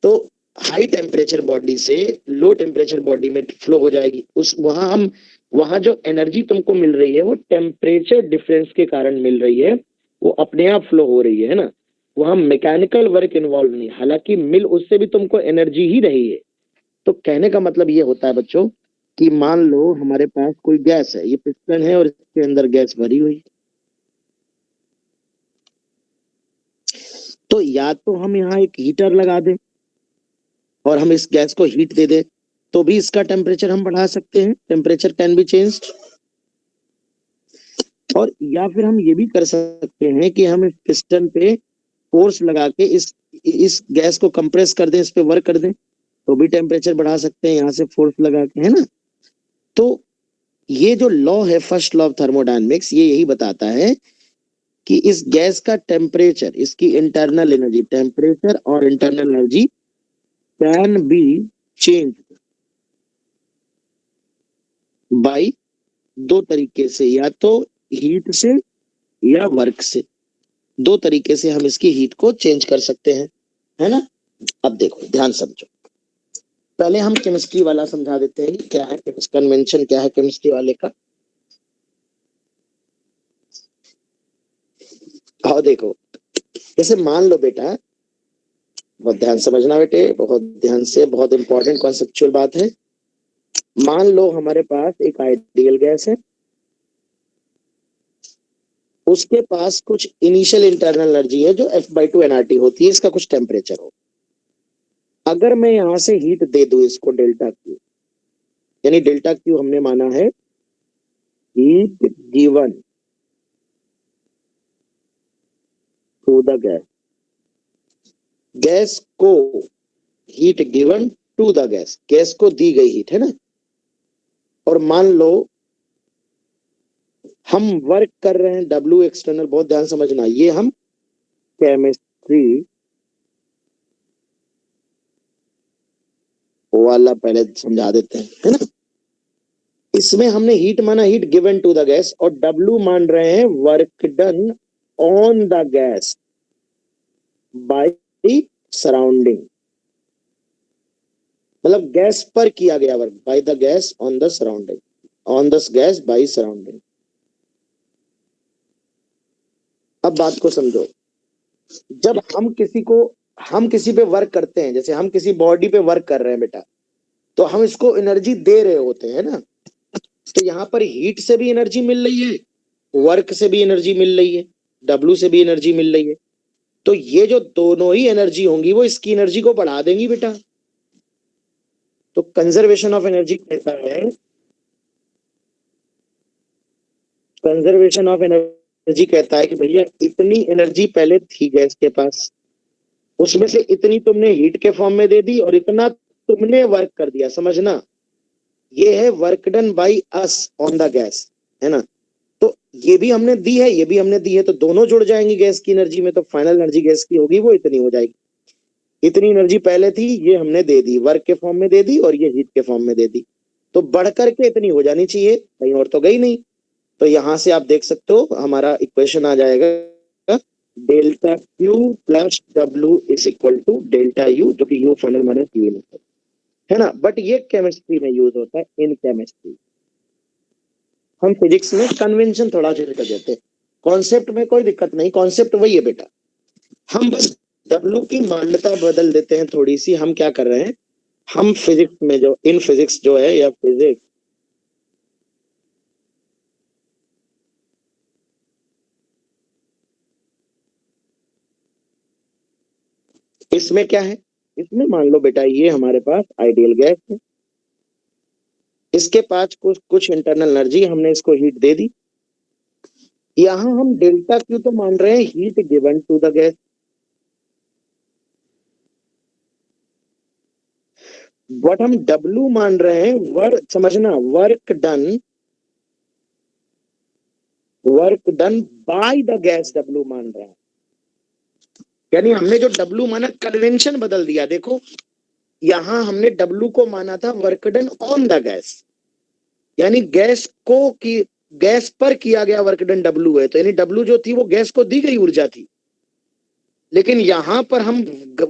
S1: तो हाई टेम्परेचर बॉडी से लो टेम्परेचर बॉडी में फ्लो हो जाएगी। उस वहां जो एनर्जी तुमको मिल रही है वो टेम्परेचर डिफरेंस के कारण मिल रही है, वो अपने आप फ्लो हो रही है ना। वहां मैकेनिकल वर्क इन्वॉल्व नहीं, हालांकि मिल उससे भी तुमको एनर्जी ही रही है। तो कहने का मतलब ये होता है बच्चों कि मान लो हमारे पास कोई गैस है, ये पिस्टन है और इसके अंदर गैस भरी हुई, तो या तो हम यहाँ एक हीटर लगा दें और हम इस गैस को हीट दे दें, तो भी इसका टेम्परेचर हम बढ़ा सकते हैं, टेम्परेचर कैन बी चेंज्ड। और या फिर हम ये भी कर सकते हैं कि हम इस पिस्टन पे फोर्स लगा के इस गैस को कंप्रेस कर दें, इस पे वर्क कर दें, तो भी टेम्परेचर बढ़ा सकते हैं यहाँ से फोर्स लगा के, है ना। तो ये जो लॉ है, फर्स्ट लॉ ऑफ थर्मोडायनेमिक्स, ये यही बताता है कि इस गैस का टेम्परेचर, इसकी इंटरनल एनर्जी, टेम्परेचर और internal energy can be change bye दो तरीके से, या तो हीट से या वर्क से। दो तरीके से हम इसकी हीट को चेंज कर सकते हैं, है ना। अब देखो ध्यान समझो, पहले हम केमिस्ट्री वाला समझा देते हैं कि क्या है कन्वेंशन, क्या है केमिस्ट्री वाले का। और देखो, जैसे मान लो बेटा, बहुत ध्यान समझना बेटे, बहुत ध्यान से, बहुत इंपॉर्टेंट कॉन्सेप्चुअल बात है। मान लो हमारे पास एक आइडियल गैस है, उसके पास कुछ इनिशियल इंटरनल एनर्जी है जो F/2 nRT होती है, इसका कुछ टेम्परेचर हो। अगर मैं यहां से हीट दे दूं इसको डेल्टा क्यू, यानी डेल्टा क्यू हमने माना है heat given to the gas, gas को heat given to the gas, gas को दी गई हीट, है ना। और मान लो हम वर्क कर रहे हैं W एक्सटर्नल, बहुत ध्यान समझना, ये हम केमिस्ट्री वाला पहले समझा देते हैं, है ना। इसमें हमने हीट माना heat given to the gas, और W मान रहे हैं work done on the gas by surrounding, मतलब गैस पर किया गया work, by the gas on the surrounding, on the gas by surrounding. अब बात को समझो, जब हम किसी पे वर्क करते हैं, जैसे हम किसी बॉडी पे वर्क कर रहे हैं बेटा, तो हम इसको एनर्जी दे रहे होते हैं ना। तो यहाँ पर हीट से भी एनर्जी मिल रही है, वर्क से भी एनर्जी मिल रही है, W से भी एनर्जी मिल रही है। तो ये जो दोनों ही एनर्जी होंगी वो इसकी एनर्जी को बढ़ा देंगी बेटा। तो कंजर्वेशन ऑफ एनर्जी कहता है, कंजर्वेशन ऑफ एनर्जी कहता है कि भैया इतनी एनर्जी पहले थी गैस के पास, उसमें से इतनी तुमने हीट के फॉर्म में दे दी और इतना तुमने वर्क कर दिया। समझना, ये है work done by us on the gas, है ना। तो ये भी हमने दी है, ये भी हमने दी है, तो दोनों जुड़ जाएंगी गैस की एनर्जी में, तो फाइनल एनर्जी गैस की होगी वो इतनी हो जाएगी। इतनी एनर्जी पहले थी, ये हमने दे दी, वर्क के फॉर्म में दे दी और ये हीट के फॉर्म में दे दी, तो बढ़ करके इतनी हो जानी चाहिए, कहीं और तो गई नहीं। तो यहां से आप देख सकते हो हमारा इक्वेशन आ जाएगा delta Q plus W is equal to delta U, जो कि U final minus U initial, है ना। बट ये केमिस्ट्री में यूज होता है, इन केमिस्ट्री। हम फिजिक्स में कन्वेंशन थोड़ा चेंज कर देते हैं, कॉन्सेप्ट में कोई दिक्कत नहीं, कॉन्सेप्ट वही है बेटा, हम बस डब्ल्यू की मान्यता बदल देते हैं थोड़ी सी। हम क्या कर रहे हैं, हम फिजिक्स में जो इन फिजिक्स जो है या फिजिक्स, इसमें क्या है, इसमें मान लो बेटा ये हमारे पास आइडियल गैस है, इसके पास कुछ कुछ इंटरनल एनर्जी, हमने इसको हीट दे दी। यहां हम डेल्टा क्यू तो मान रहे हैं heat given to the gas, but हम डब्ल्यू मान रहे हैं वर्क, समझना, work done by the gas W मान रहे हैं। यानी हमने जो डब्ल्यू माना कन्वेंशन बदल दिया। देखो यहां हमने डब्ल्यू को माना था work done on the gas, यानी गैस को की गैस पर किया गया वर्क डन डब्ल्यू है, तो यानी डब्ल्यू जो थी वो गैस को दी गई ऊर्जा थी। लेकिन यहां पर हम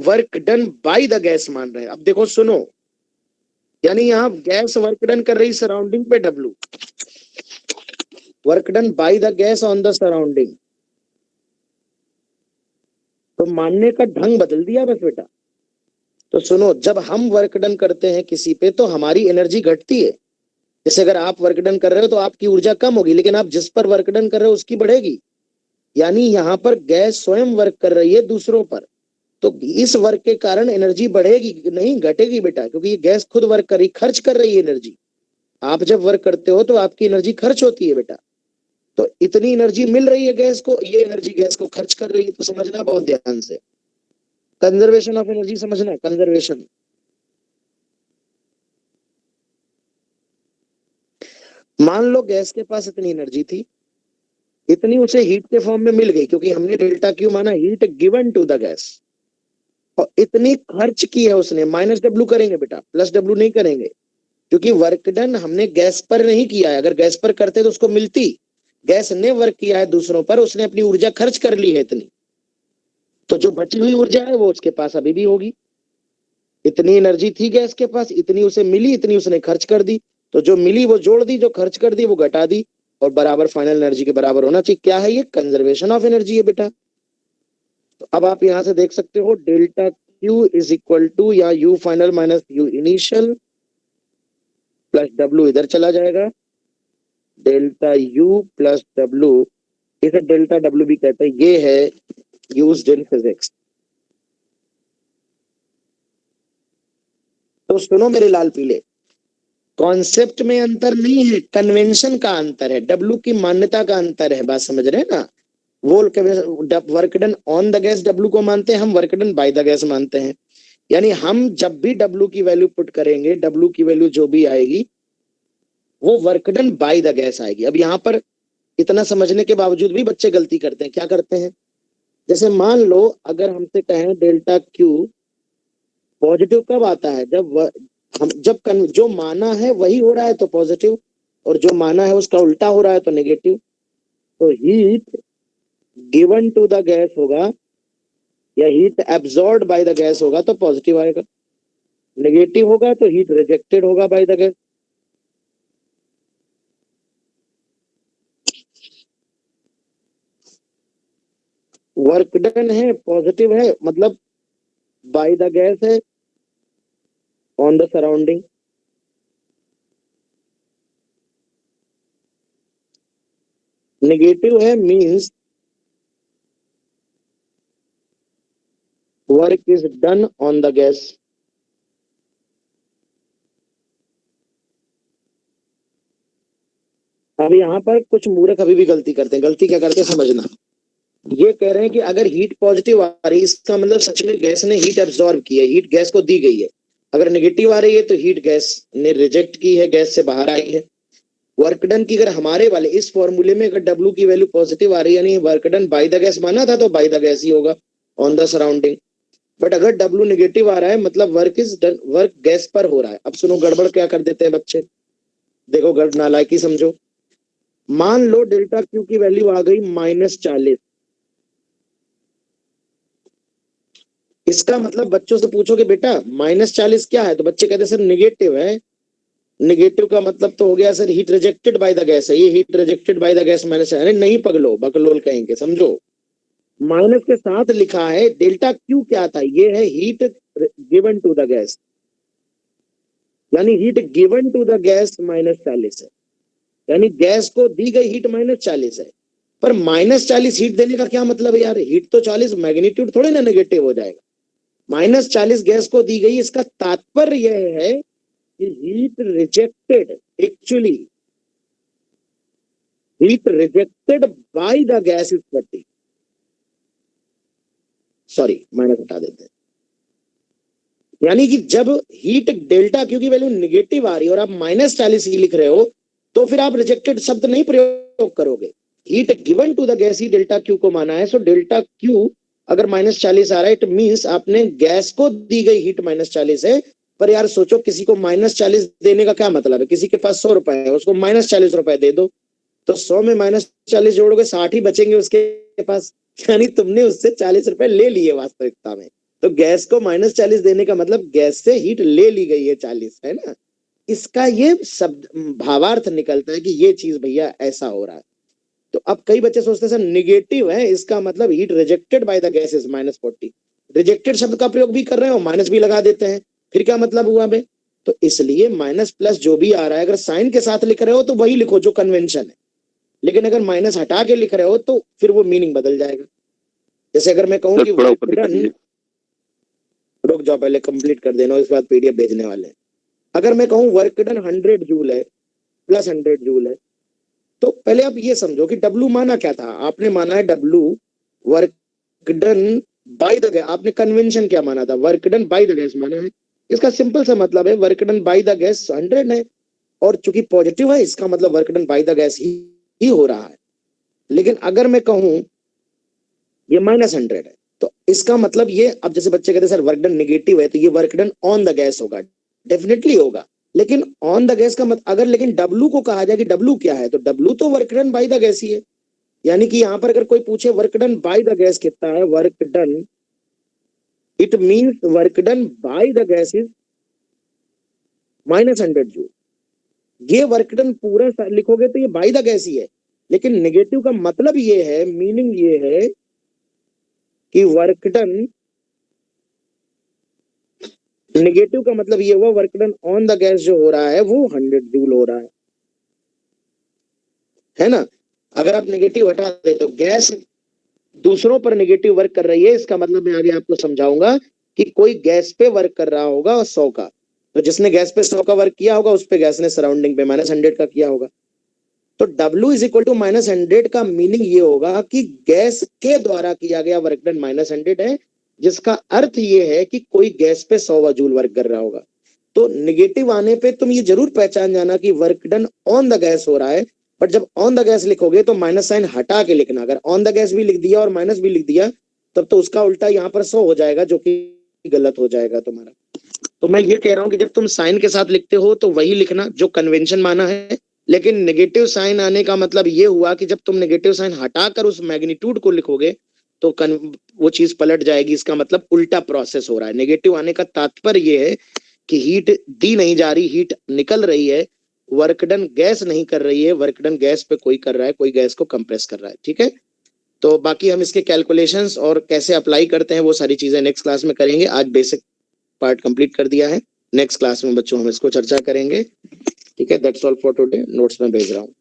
S1: work done by the gas मान रहे हैं। अब देखो सुनो, यानी यहाँ गैस वर्क डन कर रही सराउंडिंग पे W, work done by the gas on the surrounding, तो मानने का ढंग बदल दिया बस बेटा। तो सुनो, जब हम वर्क डन करते हैं किसी पे तो हमारी एनर्जी घटती है। जैसे अगर आप वर्क डन कर रहे हो तो आपकी ऊर्जा कम होगी, लेकिन आप जिस पर वर्क डन कर रहे हो उसकी बढ़ेगी। यानी यहाँ पर गैस स्वयं वर्क कर रही है दूसरों पर, तो इस वर्क के कारण एनर्जी बढ़ेगी नहीं घटेगी बेटा, क्योंकि ये गैस खुद वर्क कर रही, खर्च कर रही है एनर्जी। आप जब वर्क करते हो तो आपकी एनर्जी खर्च होती है बेटा, तो इतनी एनर्जी मिल रही है गैस को, ये एनर्जी गैस को खर्च कर रही है। तो समझना बहुत ध्यान से, कंजर्वेशन ऑफ एनर्जी समझना, कंजर्वेशन। मान लो गैस के पास इतनी एनर्जी थी, इतनी उसे हीट के फॉर्म में मिल गई, क्योंकि हमने डेल्टा क्यू माना heat given to the gas, और इतनी खर्च की है उसने। माइनस डब्ल्यू करेंगे बेटा, प्लस डब्ल्यू नहीं करेंगे, क्योंकि वर्क डन हमने गैस पर नहीं किया है। अगर गैस पर करते तो उसको मिलती, गैस ने वर्क किया है दूसरों पर, उसने अपनी ऊर्जा खर्च कर ली है इतनी, तो जो बची हुई ऊर्जा है वो उसके पास अभी भी होगी। इतनी एनर्जी थी गैस के पास, इतनी उसे मिली, इतनी उसने खर्च कर दी, तो जो मिली वो जोड़ दी, जो खर्च कर दी वो घटा दी, और बराबर फाइनल एनर्जी के बराबर होना चाहिए। क्या है ये, कंजर्वेशन ऑफ एनर्जी है बेटा। तो अब आप यहां से देख सकते हो delta Q is equal to, या U final minus U initial plus W इधर चला जाएगा, डेल्टा यू प्लस डब्ल्यू, इसे डेल्टा डब्ल्यू भी कहते हैं, ये है यूज्ड इन फिजिक्स। तो सुनो मेरे लाल पीले, कॉन्सेप्ट में अंतर नहीं है, कन्वेंशन का अंतर है, डब्ल्यू की मान्यता का अंतर है। बात समझ रहे हैं ना, वो work done on the gas W को मानते हैं, हम work done by the gas मानते हैं। यानी हम जब भी डब्ल्यू की वैल्यू पुट करेंगे, डब्ल्यू की वैल्यू जो भी आएगी वो work done by the gas आएगी। अब यहाँ पर इतना समझने के बावजूद भी बच्चे गलती करते हैं। क्या करते हैं, जैसे मान लो अगर हमसे कहें डेल्टा क्यू पॉजिटिव कब आता है, हम जो माना है वही हो रहा है तो पॉजिटिव, और जो माना है उसका उल्टा हो रहा है तो नेगेटिव। तो heat given to the gas होगा या heat absorb by the gas होगा तो पॉजिटिव आएगा, नेगेटिव होगा तो हीट रिजेक्टेड होगा by the gas. Work done है पॉजिटिव है, मतलब बाय द गैस है ऑन द सराउंडिंग, नेगेटिव है means work is done on the gas. अब यहाँ पर कुछ मूर्ख अभी भी गलती करते हैं। गलती क्या करते हैं समझना। ये कह रहे हैं कि अगर हीट पॉजिटिव आ रही है इसका मतलब सच में गैस ने हीट एब्जॉर्ब की है, हीट गैस को दी गई है। अगर नेगेटिव आ रही है तो हीट गैस ने रिजेक्ट की है, गैस से बाहर आई है। वर्क डन की अगर हमारे वाले इस फॉर्मूले में अगर डब्ल्यू की वैल्यू पॉजिटिव आ रही है, यानी work done by the gas माना था तो बाय द गैस ही होगा ऑन द सराउंडिंग। बट अगर डब्ल्यू नेगेटिव आ रहा है मतलब work is done, work gas पर हो रहा है। अब सुनो गड़बड़ क्या कर देते हैं बच्चे, देखो गड़ नालायकी समझो। मान लो डेल्टा क्यू की वैल्यू आ गई -40। इसका मतलब बच्चों से पूछोगे बेटा -40 क्या है, तो बच्चे कहते हैं सर निगेटिव है। निगेटिव का मतलब तो हो गया sir heat rejected by the gas है, ये heat rejected by the gas minus. अरे नहीं पगलो, बकलोल कहेंगे, समझो। माइनस के साथ लिखा है डेल्टा क्यू क्या था, ये है heat given to the gas, यानी heat given to the gas -40 है, यानी गैस को दी गई हीट -40 है। पर -40 हीट देने का क्या मतलब है यार, हीट तो 40 मैग्नीट्यूड थोड़े ना नेगेटिव हो जाएगा। -40 गैस को दी गई, इसका तात्पर्य यह है कि heat rejected, actually heat rejected by the gas is 30। Sorry minus हटा देते हैं। यानी कि जब हीट डेल्टा क्यू की वैल्यू निगेटिव आ रही है और आप -40 ही लिख रहे हो तो फिर आप रिजेक्टेड शब्द नहीं प्रयोग करोगे। Heat given to the gas ही डेल्टा क्यू को माना है। सो डेल्टा क्यू अगर -40 आ रहा है इट मींस आपने गैस को दी गई हीट -40 है। पर यार सोचो किसी को -40 देने का क्या मतलब है, किसी के पास 100 रुपए है उसको -40 रुपए दे दो, तो 100 में -40 जोड़ोगे 60 ही बचेंगे उसके पास, यानी तुमने उससे 40 रुपए ले लिए वास्तविकता में। तो गैस को -40 देने का मतलब गैस से हीट ले ली गई है 40, है ना। इसका ये शब्द भावार्थ निकलता है कि ये चीज भैया ऐसा हो रहा है। तो अब कई बच्चे सोचते हैं सर निगेटिव है इसका मतलब heat rejected by the gas is -40। Rejected शब्द का प्रयोग भी कर रहे हो, माइनस भी लगा देते हैं, फिर क्या मतलब हुआ बे। तो इसलिए माइनस प्लस जो भी आ रहा है अगर साइन के साथ लिख रहे हो तो वही लिखो जो कन्वेंशन है, लेकिन अगर माइनस हटा के लिख रहे हो तो फिर वो मीनिंग बदल जाएगा। जैसे अगर मैं कहूँ कि वर्क डन, रुक जाओ पहले कंप्लीट कर देना, इस बात पीडीएफ भेजने वाले हैं। अगर मैं कहूँ वर्क डन 100 जूल है प्लस 100 जूल है, तो पहले आप ये समझो कि डब्ल्यू माना क्या था, आपने माना है W work done by the gas. आपने कन्वेंशन क्या माना था, work done by the gas माना है। इसका सिंपल सा मतलब है work done by the gas 100 है, और चूंकि पॉजिटिव है इसका मतलब work done by the gas ही हो रहा है। लेकिन अगर मैं कहूं ये -100 है तो इसका मतलब ये, अब जैसे बच्चे कहते हैं सर वर्क डन नेगेटिव है तो ये work done on the gas होगा, डेफिनेटली होगा। लेकिन ऑन द गैस का मतलब अगर लेकिन डब्ल्यू को कहा जाए कि डब्ल्यू क्या है, तो डब्ल्यू तो work done by the gas ही है। यानी कि यहां पर अगर कोई पूछे work done by the gas कितना है, work done it means work done by the gas is -100 joule. ये वर्क डन पूरा लिखोगे तो ये बाय द गैस ही है, लेकिन नेगेटिव का मतलब ये है, मीनिंग ये है कि वर्क डन, नेगेटिव का मतलब ये हुआ work done on the gas जो हो रहा है वो 100 जूल हो रहा है ना। अगर आप नेगेटिव हटा दे तो गैस दूसरों पर नेगेटिव वर्क कर रही है, इसका मतलब मैं आगे आपको समझाऊंगा कि कोई गैस पे वर्क कर रहा होगा और 100 का, तो जिसने गैस पे 100 का वर्क किया होगा उस पे गैस ने सराउंडिंग पे -100 का किया होगा। तो W इज इक्वल टू -100 का मीनिंग ये होगा कि गैस के द्वारा किया गया वर्क डन -100 है, जिसका अर्थ ये है कि कोई गैस पे 100 जूल वर्क कर रहा होगा। तो निगेटिव आने पे तुम ये जरूर पहचान जाना कि work done on the gas हो रहा है, बट जब ऑन द गैस लिखोगे तो माइनस साइन हटा के लिखना। अगर ऑन द गैस भी लिख दिया और माइनस भी लिख दिया तब तो उसका उल्टा यहाँ पर 100 हो जाएगा, जो कि गलत हो जाएगा तुम्हारा। तो मैं ये कह रहा हूँ कि जब तुम साइन के साथ लिखते हो तो वही लिखना जो कन्वेंशन माना है, लेकिन नेगेटिव साइन आने का मतलब ये हुआ कि जब तुम नेगेटिव साइन हटाकर उस मैग्नीट्यूड को लिखोगे तो वो चीज पलट जाएगी। इसका मतलब उल्टा प्रोसेस हो रहा है। नेगेटिव आने का तात्पर्य ये है कि हीट दी नहीं जा रही, हीट निकल रही है, वर्क डन गैस नहीं कर रही है, वर्क डन गैस पे कोई कर रहा है, कोई गैस को कंप्रेस कर रहा है। ठीक है, तो बाकी हम इसके कैलकुलेशंस और कैसे अप्लाई करते हैं वो सारी चीजें नेक्स्ट क्लास में करेंगे। आज बेसिक पार्ट कंप्लीट कर दिया है, नेक्स्ट क्लास में बच्चों हम इसको चर्चा करेंगे। ठीक है, that's all for today. Notes में भेज रहा हूँ।